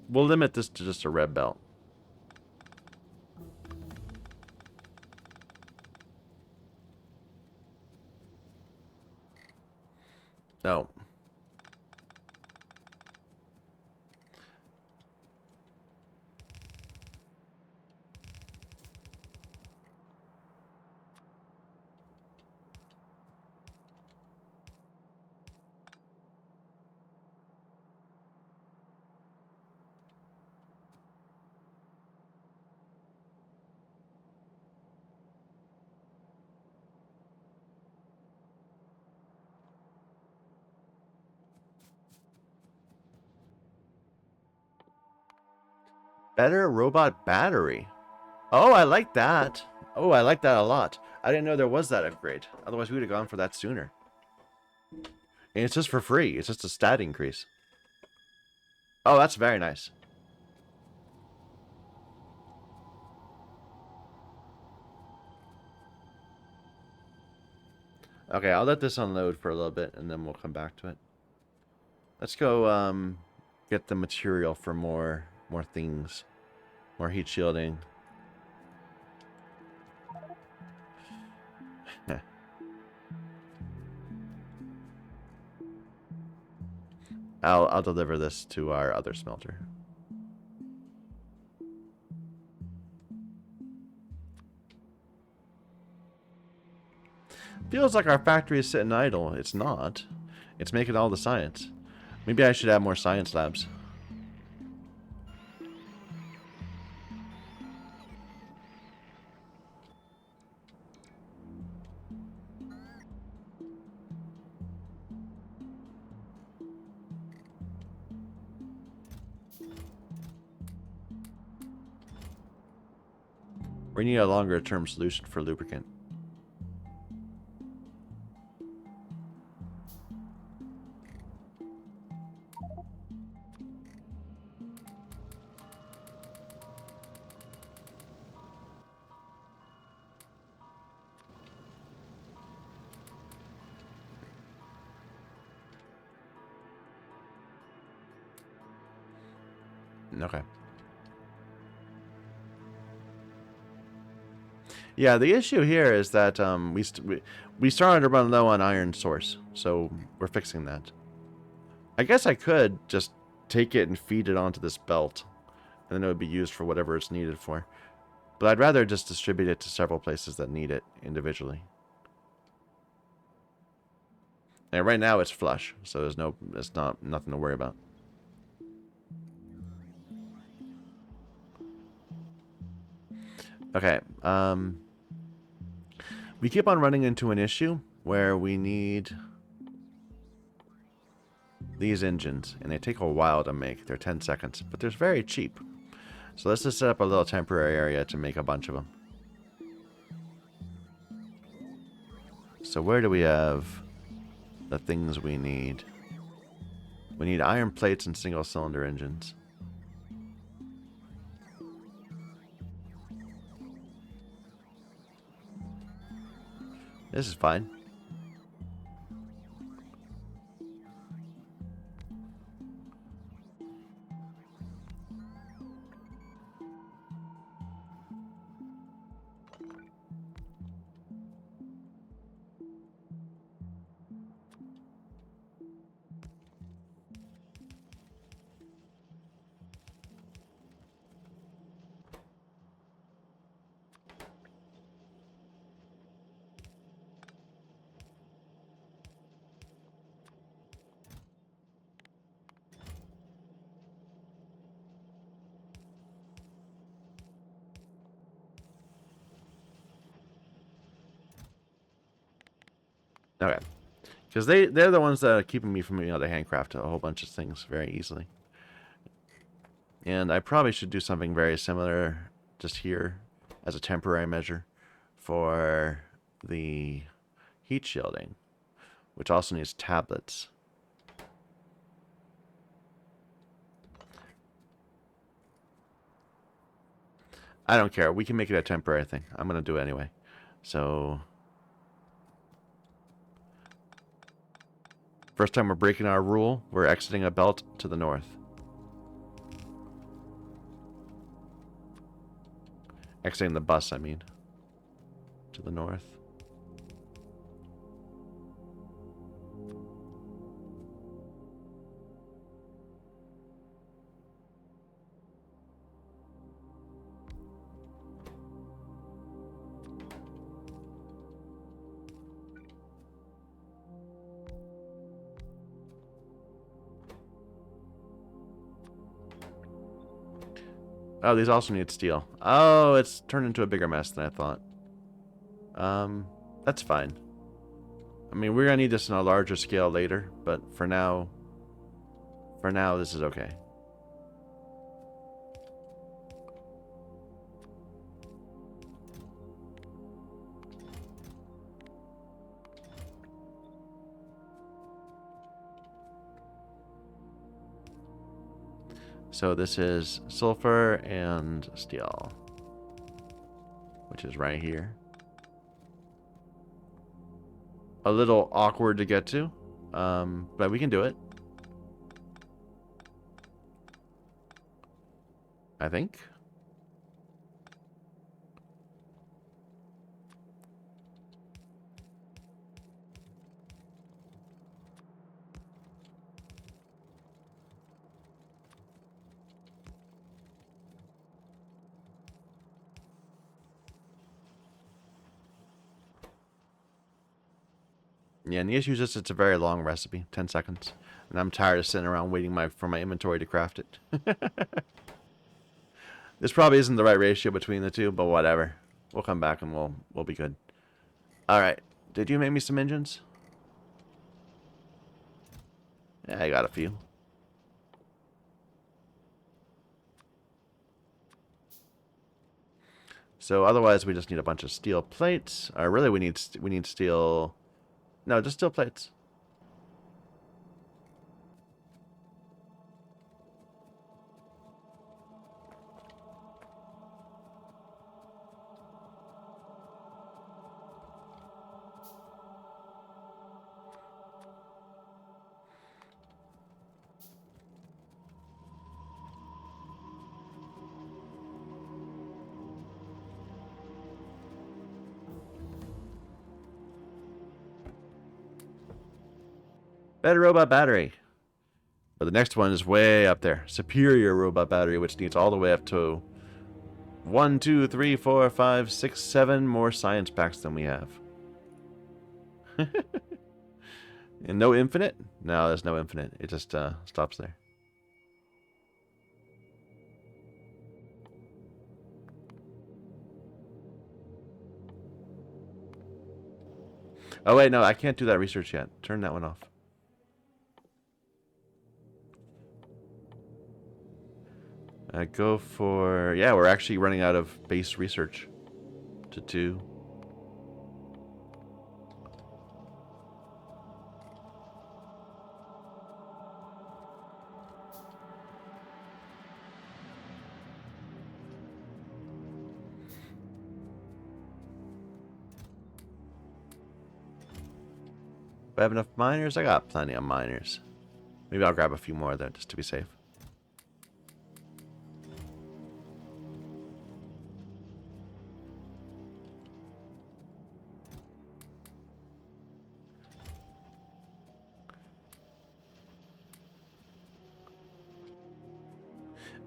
We'll limit this to just a red belt. No. Better robot battery. Oh, I like that. Oh, I like that a lot. I didn't know there was that upgrade. Otherwise, we would have gone for that sooner. And it's just for free. It's just a stat increase. Oh, that's very nice. Okay, I'll let this unload for a little bit, and then we'll come back to it. Let's go get the material for more things. More heat shielding. I'll deliver this to our other smelter. Feels like our factory is sitting idle. It's not. It's making all the science. Maybe I should have more science labs. We need a longer term solution for lubricant. Okay. Yeah, the issue here is that we started to run low on iron source, so we're fixing that. I guess I could just take it and feed it onto this belt, and then it would be used for whatever it's needed for. But I'd rather just distribute it to several places that need it individually. And right now it's flush, so it's nothing to worry about. Okay, we keep on running into an issue where we need these engines, and they take a while to make. They're 10 seconds, but they're very cheap. So let's just set up a little temporary area to make a bunch of them. So where do we have the things we need? We need iron plates and single cylinder engines. This is fine. Okay. Because they're the ones that are keeping me from being able to handcraft a whole bunch of things very easily. And I probably should do something very similar just here as a temporary measure for the heat shielding, which also needs tablets. I don't care. We can make it a temporary thing. I'm going to do it anyway. So first time we're breaking our rule, we're exiting a belt to the north. Exiting the bus, I mean. To the north. Oh, these also need steel. Oh, it's turned into a bigger mess than I thought. That's fine. I mean, we're gonna need this on a larger scale later, but for now, this is okay. So this is sulfur and steel, which is right here. A little awkward to get to, but we can do it. I think. Yeah, and the issue is just it's a very long recipe, 10 seconds. And I'm tired of sitting around waiting for my inventory to craft it. This probably isn't the right ratio between the two, but whatever. We'll come back and we'll be good. Alright. Did you make me some engines? Yeah, I got a few. So otherwise, we just need a bunch of steel plates. Or really, we need steel. No, just steel plates. Better robot battery. But the next one is way up there. Superior robot battery, which needs all the way up to 1, 2, 3, 4, 5, 6, 7 more science packs than we have. And no infinite? No, there's no infinite. It just stops there. Oh, wait, no, I can't do that research yet. Turn that one off. Go for... Yeah, we're actually running out of base research to do. Do I have enough miners? I got plenty of miners. Maybe I'll grab a few more there just to be safe.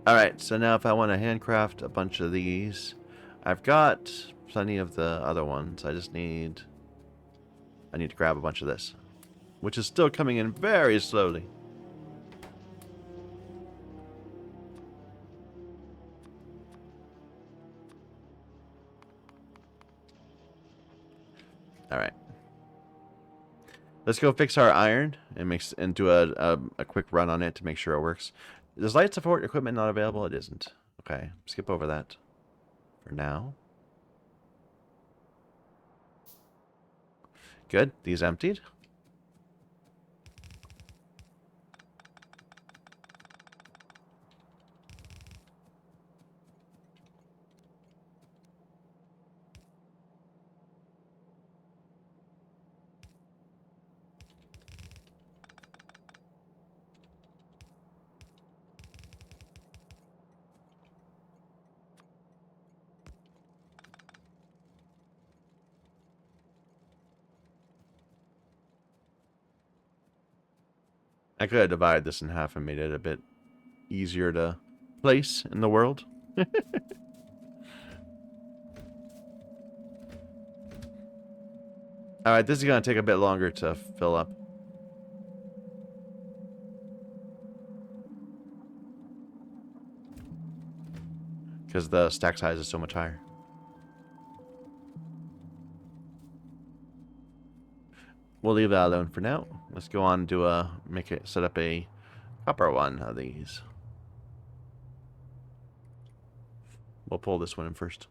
Alright, so now if I want to handcraft a bunch of these, I've got plenty of the other ones. I need to grab a bunch of this, which is still coming in very slowly. Alright. Let's go fix our iron and do a quick run on it to make sure it works. Does light support equipment not available? It isn't. Okay, skip over that for now. Good. These emptied. I could have divided this in half and made it a bit easier to place in the world. Alright, this is going to take a bit longer to fill up. Because the stack size is so much higher. We'll leave that alone for now. Let's go on to set up a copper one of these. We'll pull this one in first.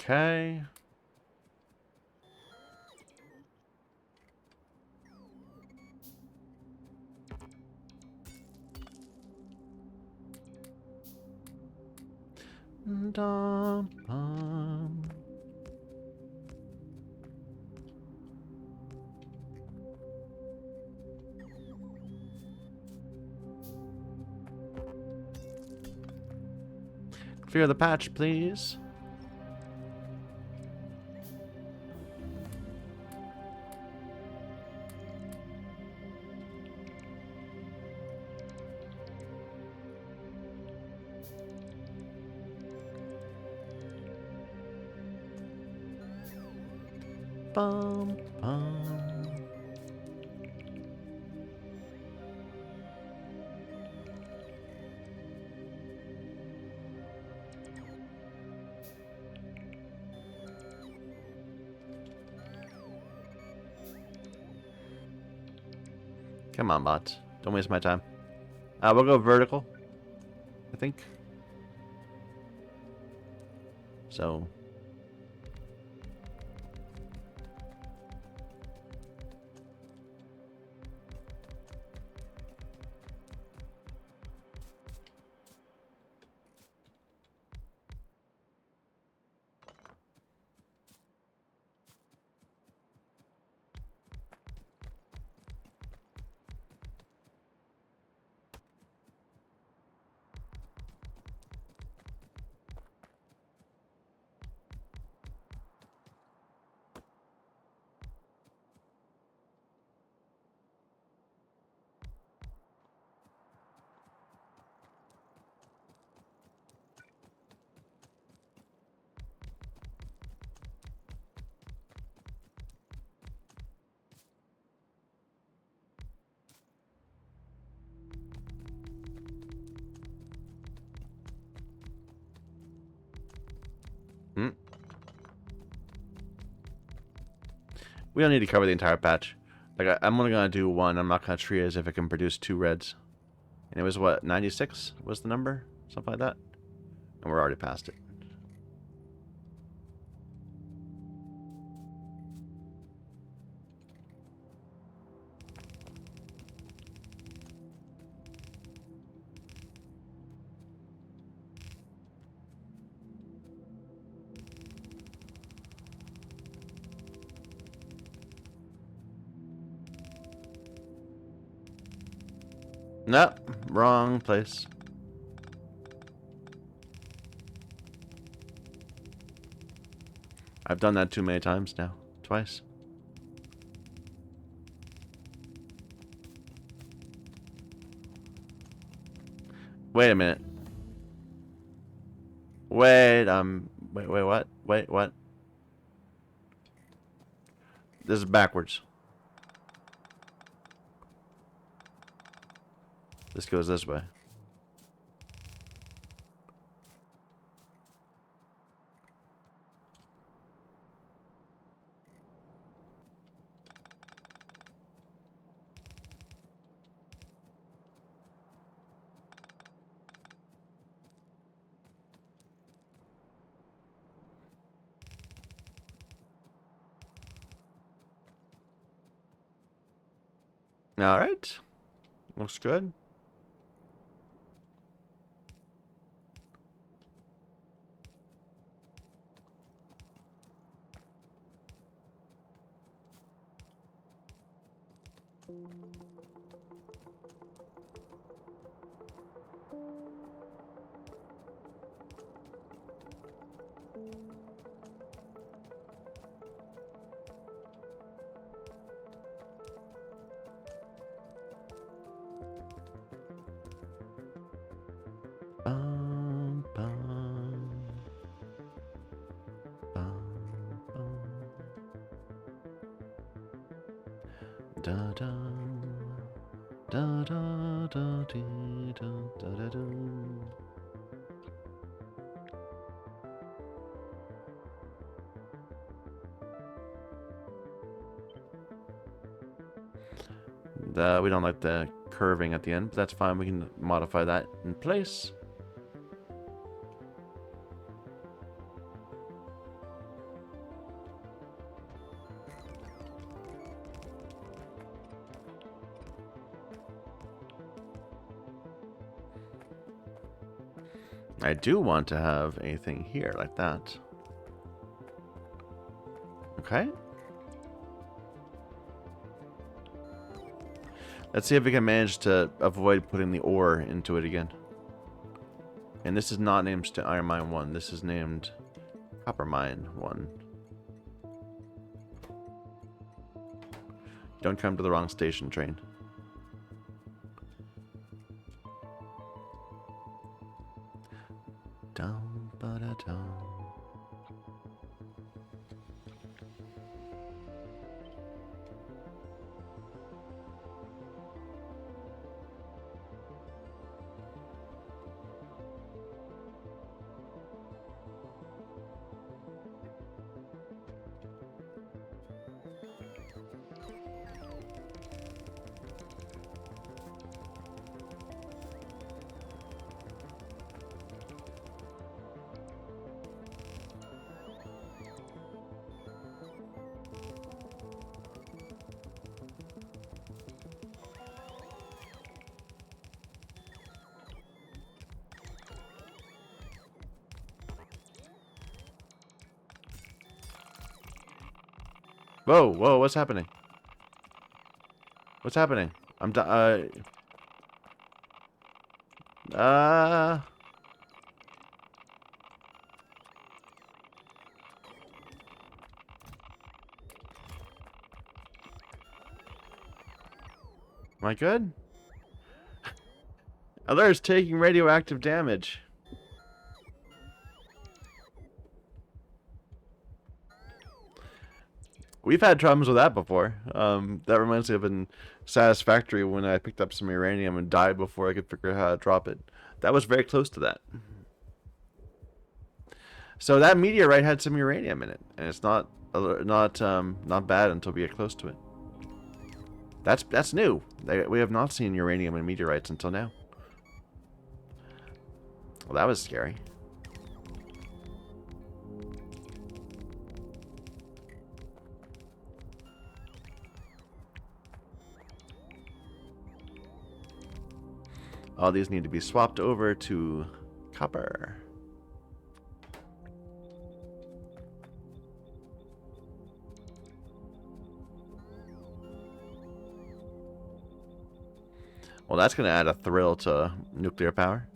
Okay. Dum, bum. Clear the patch, please. Bum, bum. Come on, bots. Don't waste my time. We'll go vertical, I think. So. We don't need to cover the entire patch. Like, I'm only going to do one. I'm not going to treat it as if it can produce 2 reds. And it was, what, 96 was the number? Something like that? And we're already past it. Nope, wrong place. I've done that too many times now. Twice. Wait a minute. Wait, what? Wait, what? This is backwards. This goes this way. Alright. Looks good. Bum, bum, bum, bum. Da da da da da dee, da da da da. We don't like the curving at the end, but that's fine. We can modify that in place. I do want to have a thing here like that. Okay. Let's see if we can manage to avoid putting the ore into it again. And this is not named Iron Mine 1. This is named Copper Mine 1. Don't come to the wrong station, train. Dum ba da dum. Whoa, whoa, what's happening? What's happening? I'm am I good? Alert's taking radioactive damage. We've had problems with that before. That reminds me of in Satisfactory when I picked up some uranium and died before I could figure out how to drop it. That was very close to that. So that meteorite had some uranium in it, and it's not bad until we get close to it. That's new. We have not seen uranium in meteorites until now. Well, that was scary. All these need to be swapped over to copper. Well, that's going to add a thrill to nuclear power.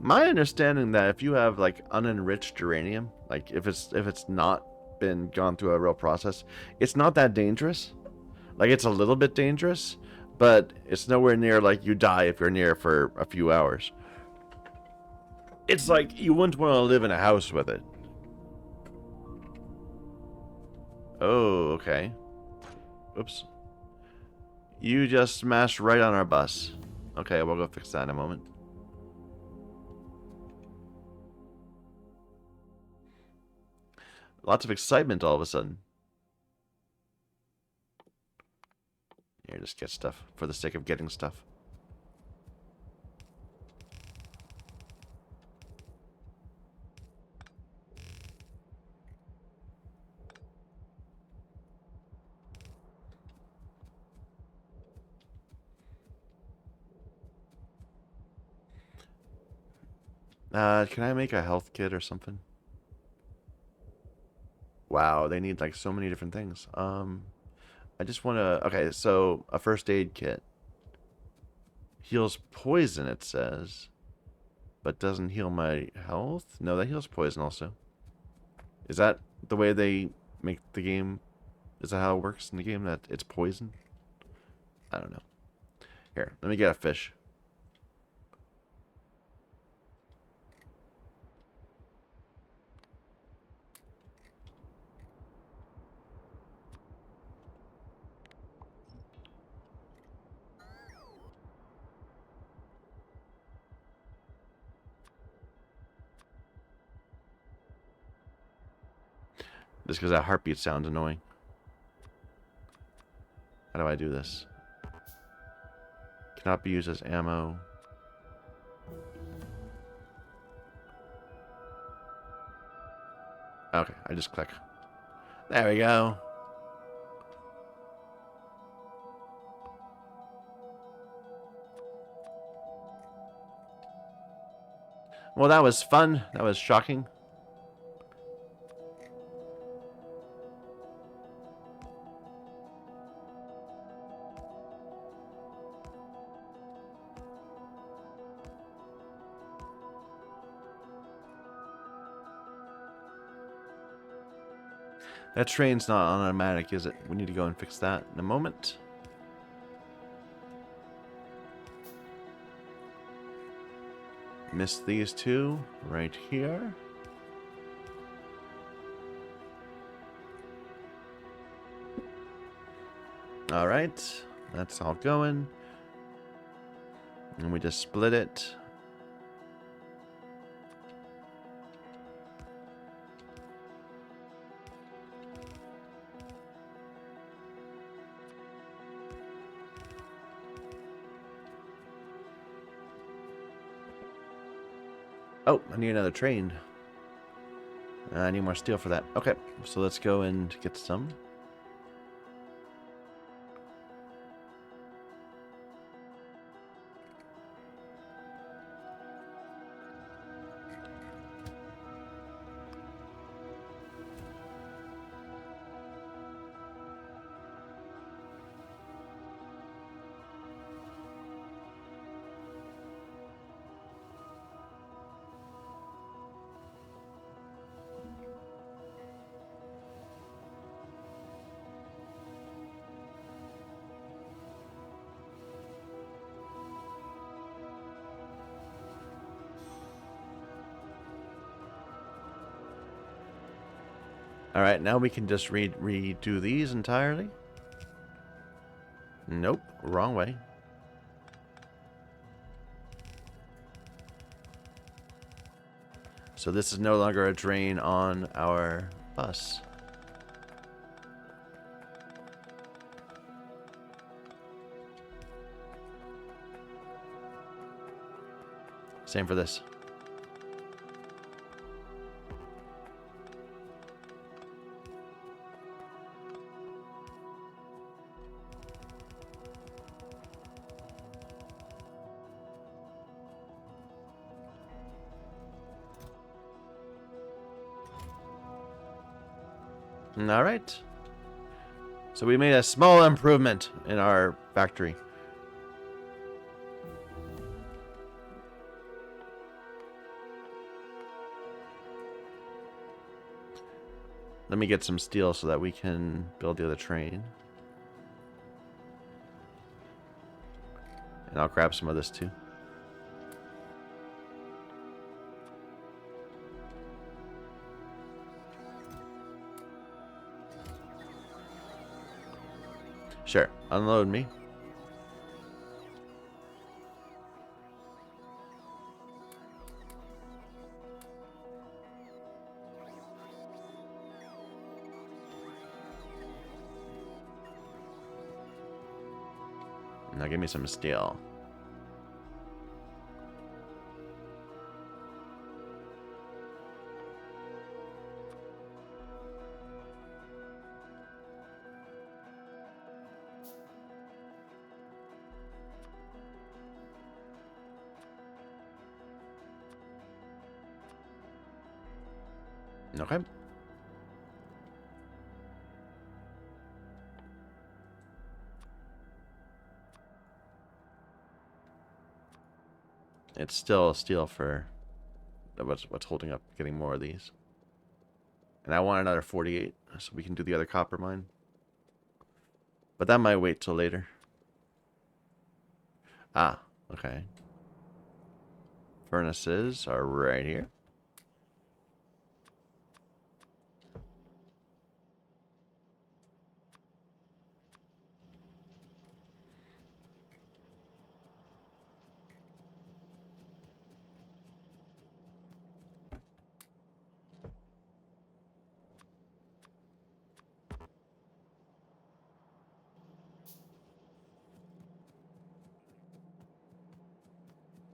My understanding that if you have like unenriched uranium, like if it's not been gone through a real process, it's not that dangerous. Like it's a little bit dangerous, but it's nowhere near like you die if you're near for a few hours. It's like you wouldn't want to live in a house with it. Oh, okay. Oops. You just smashed right on our bus. Okay, we'll go fix that in a moment. Lots of excitement all of a sudden. Here, just get stuff for the sake of getting stuff. Can I make a health kit or something? Wow, they need like so many different things. I just want to... Okay, so a first aid kit. Heals poison, it says. But doesn't heal my health? No, that heals poison also. Is that the way they make the game? Is that how it works in the game, that it's poison? I don't know. Here, let me get a fish. Just because that heartbeat sounds annoying. How do I do this? Cannot be used as ammo. Okay, I just click. There we go. Well, that was fun. That was shocking. That train's not automatic, is it? We need to go and fix that in a moment. Missed these two right here. Alright, that's all going. And we just split it. Oh, I need another train. I need more steel for that. Okay, so let's go and get some. Alright, now we can just redo these entirely. Nope, wrong way. So this is no longer a drain on our bus. Same for this. Alright. So we made a small improvement in our factory. Let me get some steel so that we can build the other train. And I'll grab some of this too. Sure, unload me. Now give me some steel. Okay. It's still steel for what's holding up getting more of these. And I want another 48 so we can do the other copper mine. But that might wait till later. Ah, okay. Furnaces are right here.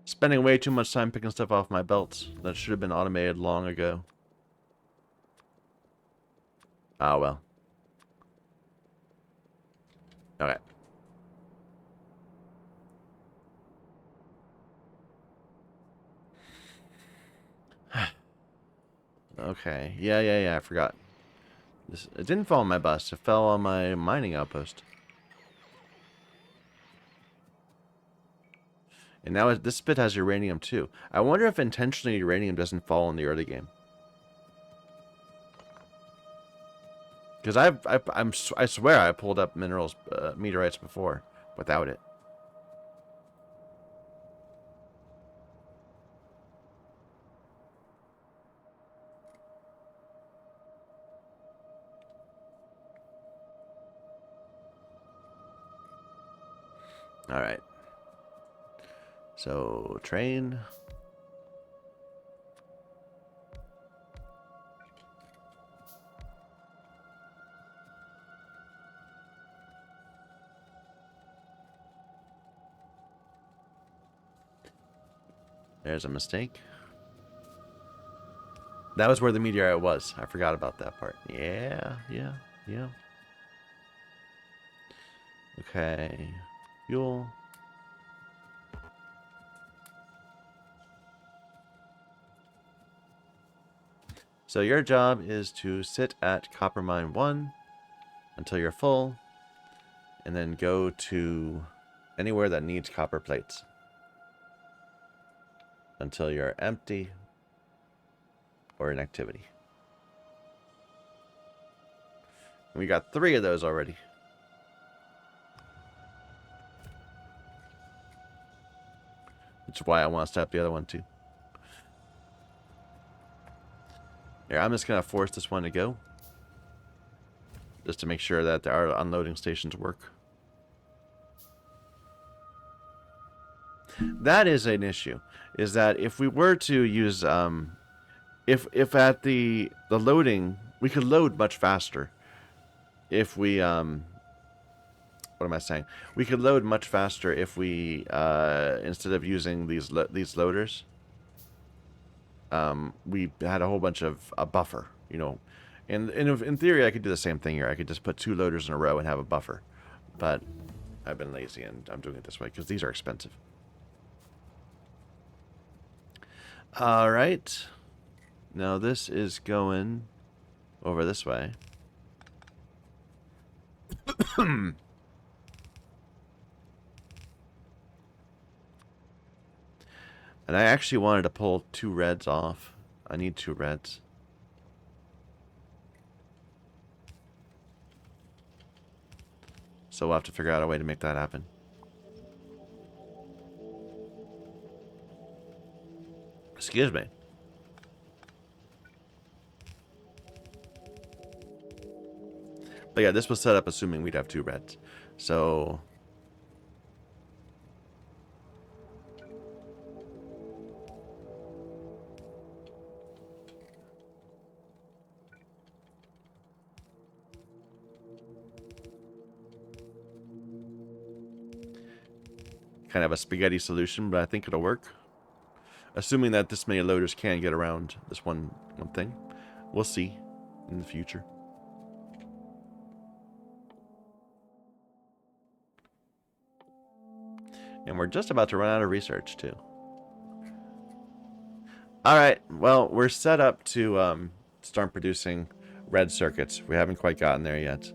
Spending way too much time picking stuff off my belts that should have been automated long ago. Ah, well. Okay. Okay. Yeah, I forgot. It didn't fall on my bus. It fell on my mining outpost. And now this bit has uranium too. I wonder if intentionally uranium doesn't fall in the early game. Because I swear I pulled up minerals, meteorites before without it. All right. So train. There's a mistake. That was where the meteorite was. I forgot about that part. Yeah. Okay. Fuel. So your job is to sit at Copper Mine 1 until you're full, and then go to anywhere that needs copper plates until you're empty or in activity. We got 3 of those already. Which is why I want to step the other one too. Here, I'm just going to force this one to go. Just to make sure that our unloading stations work. That is an issue. Is that if we were to use... if at the loading... We could load much faster. If we... what am I saying? We could load much faster if we... instead of using these loaders... we had a whole bunch of a buffer, you know. And in theory, I could do the same thing here. I could just put 2 loaders in a row and have a buffer. But I've been lazy and I'm doing it this way because these are expensive. All right. Now this is going over this way. And I actually wanted to pull 2 reds off. I need 2 reds. So we'll have to figure out a way to make that happen. Excuse me. But yeah, this was set up assuming we'd have 2 reds. So... kind of a spaghetti solution, but I think it'll work. Assuming that this many loaders can get around this one thing. We'll see in the future. And we're just about to run out of research, too. Alright, well, we're set up to start producing red circuits. We haven't quite gotten there yet.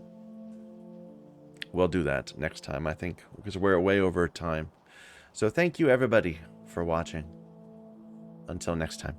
We'll do that next time, I think, because we're way over time. So thank you, everybody, for watching. Until next time.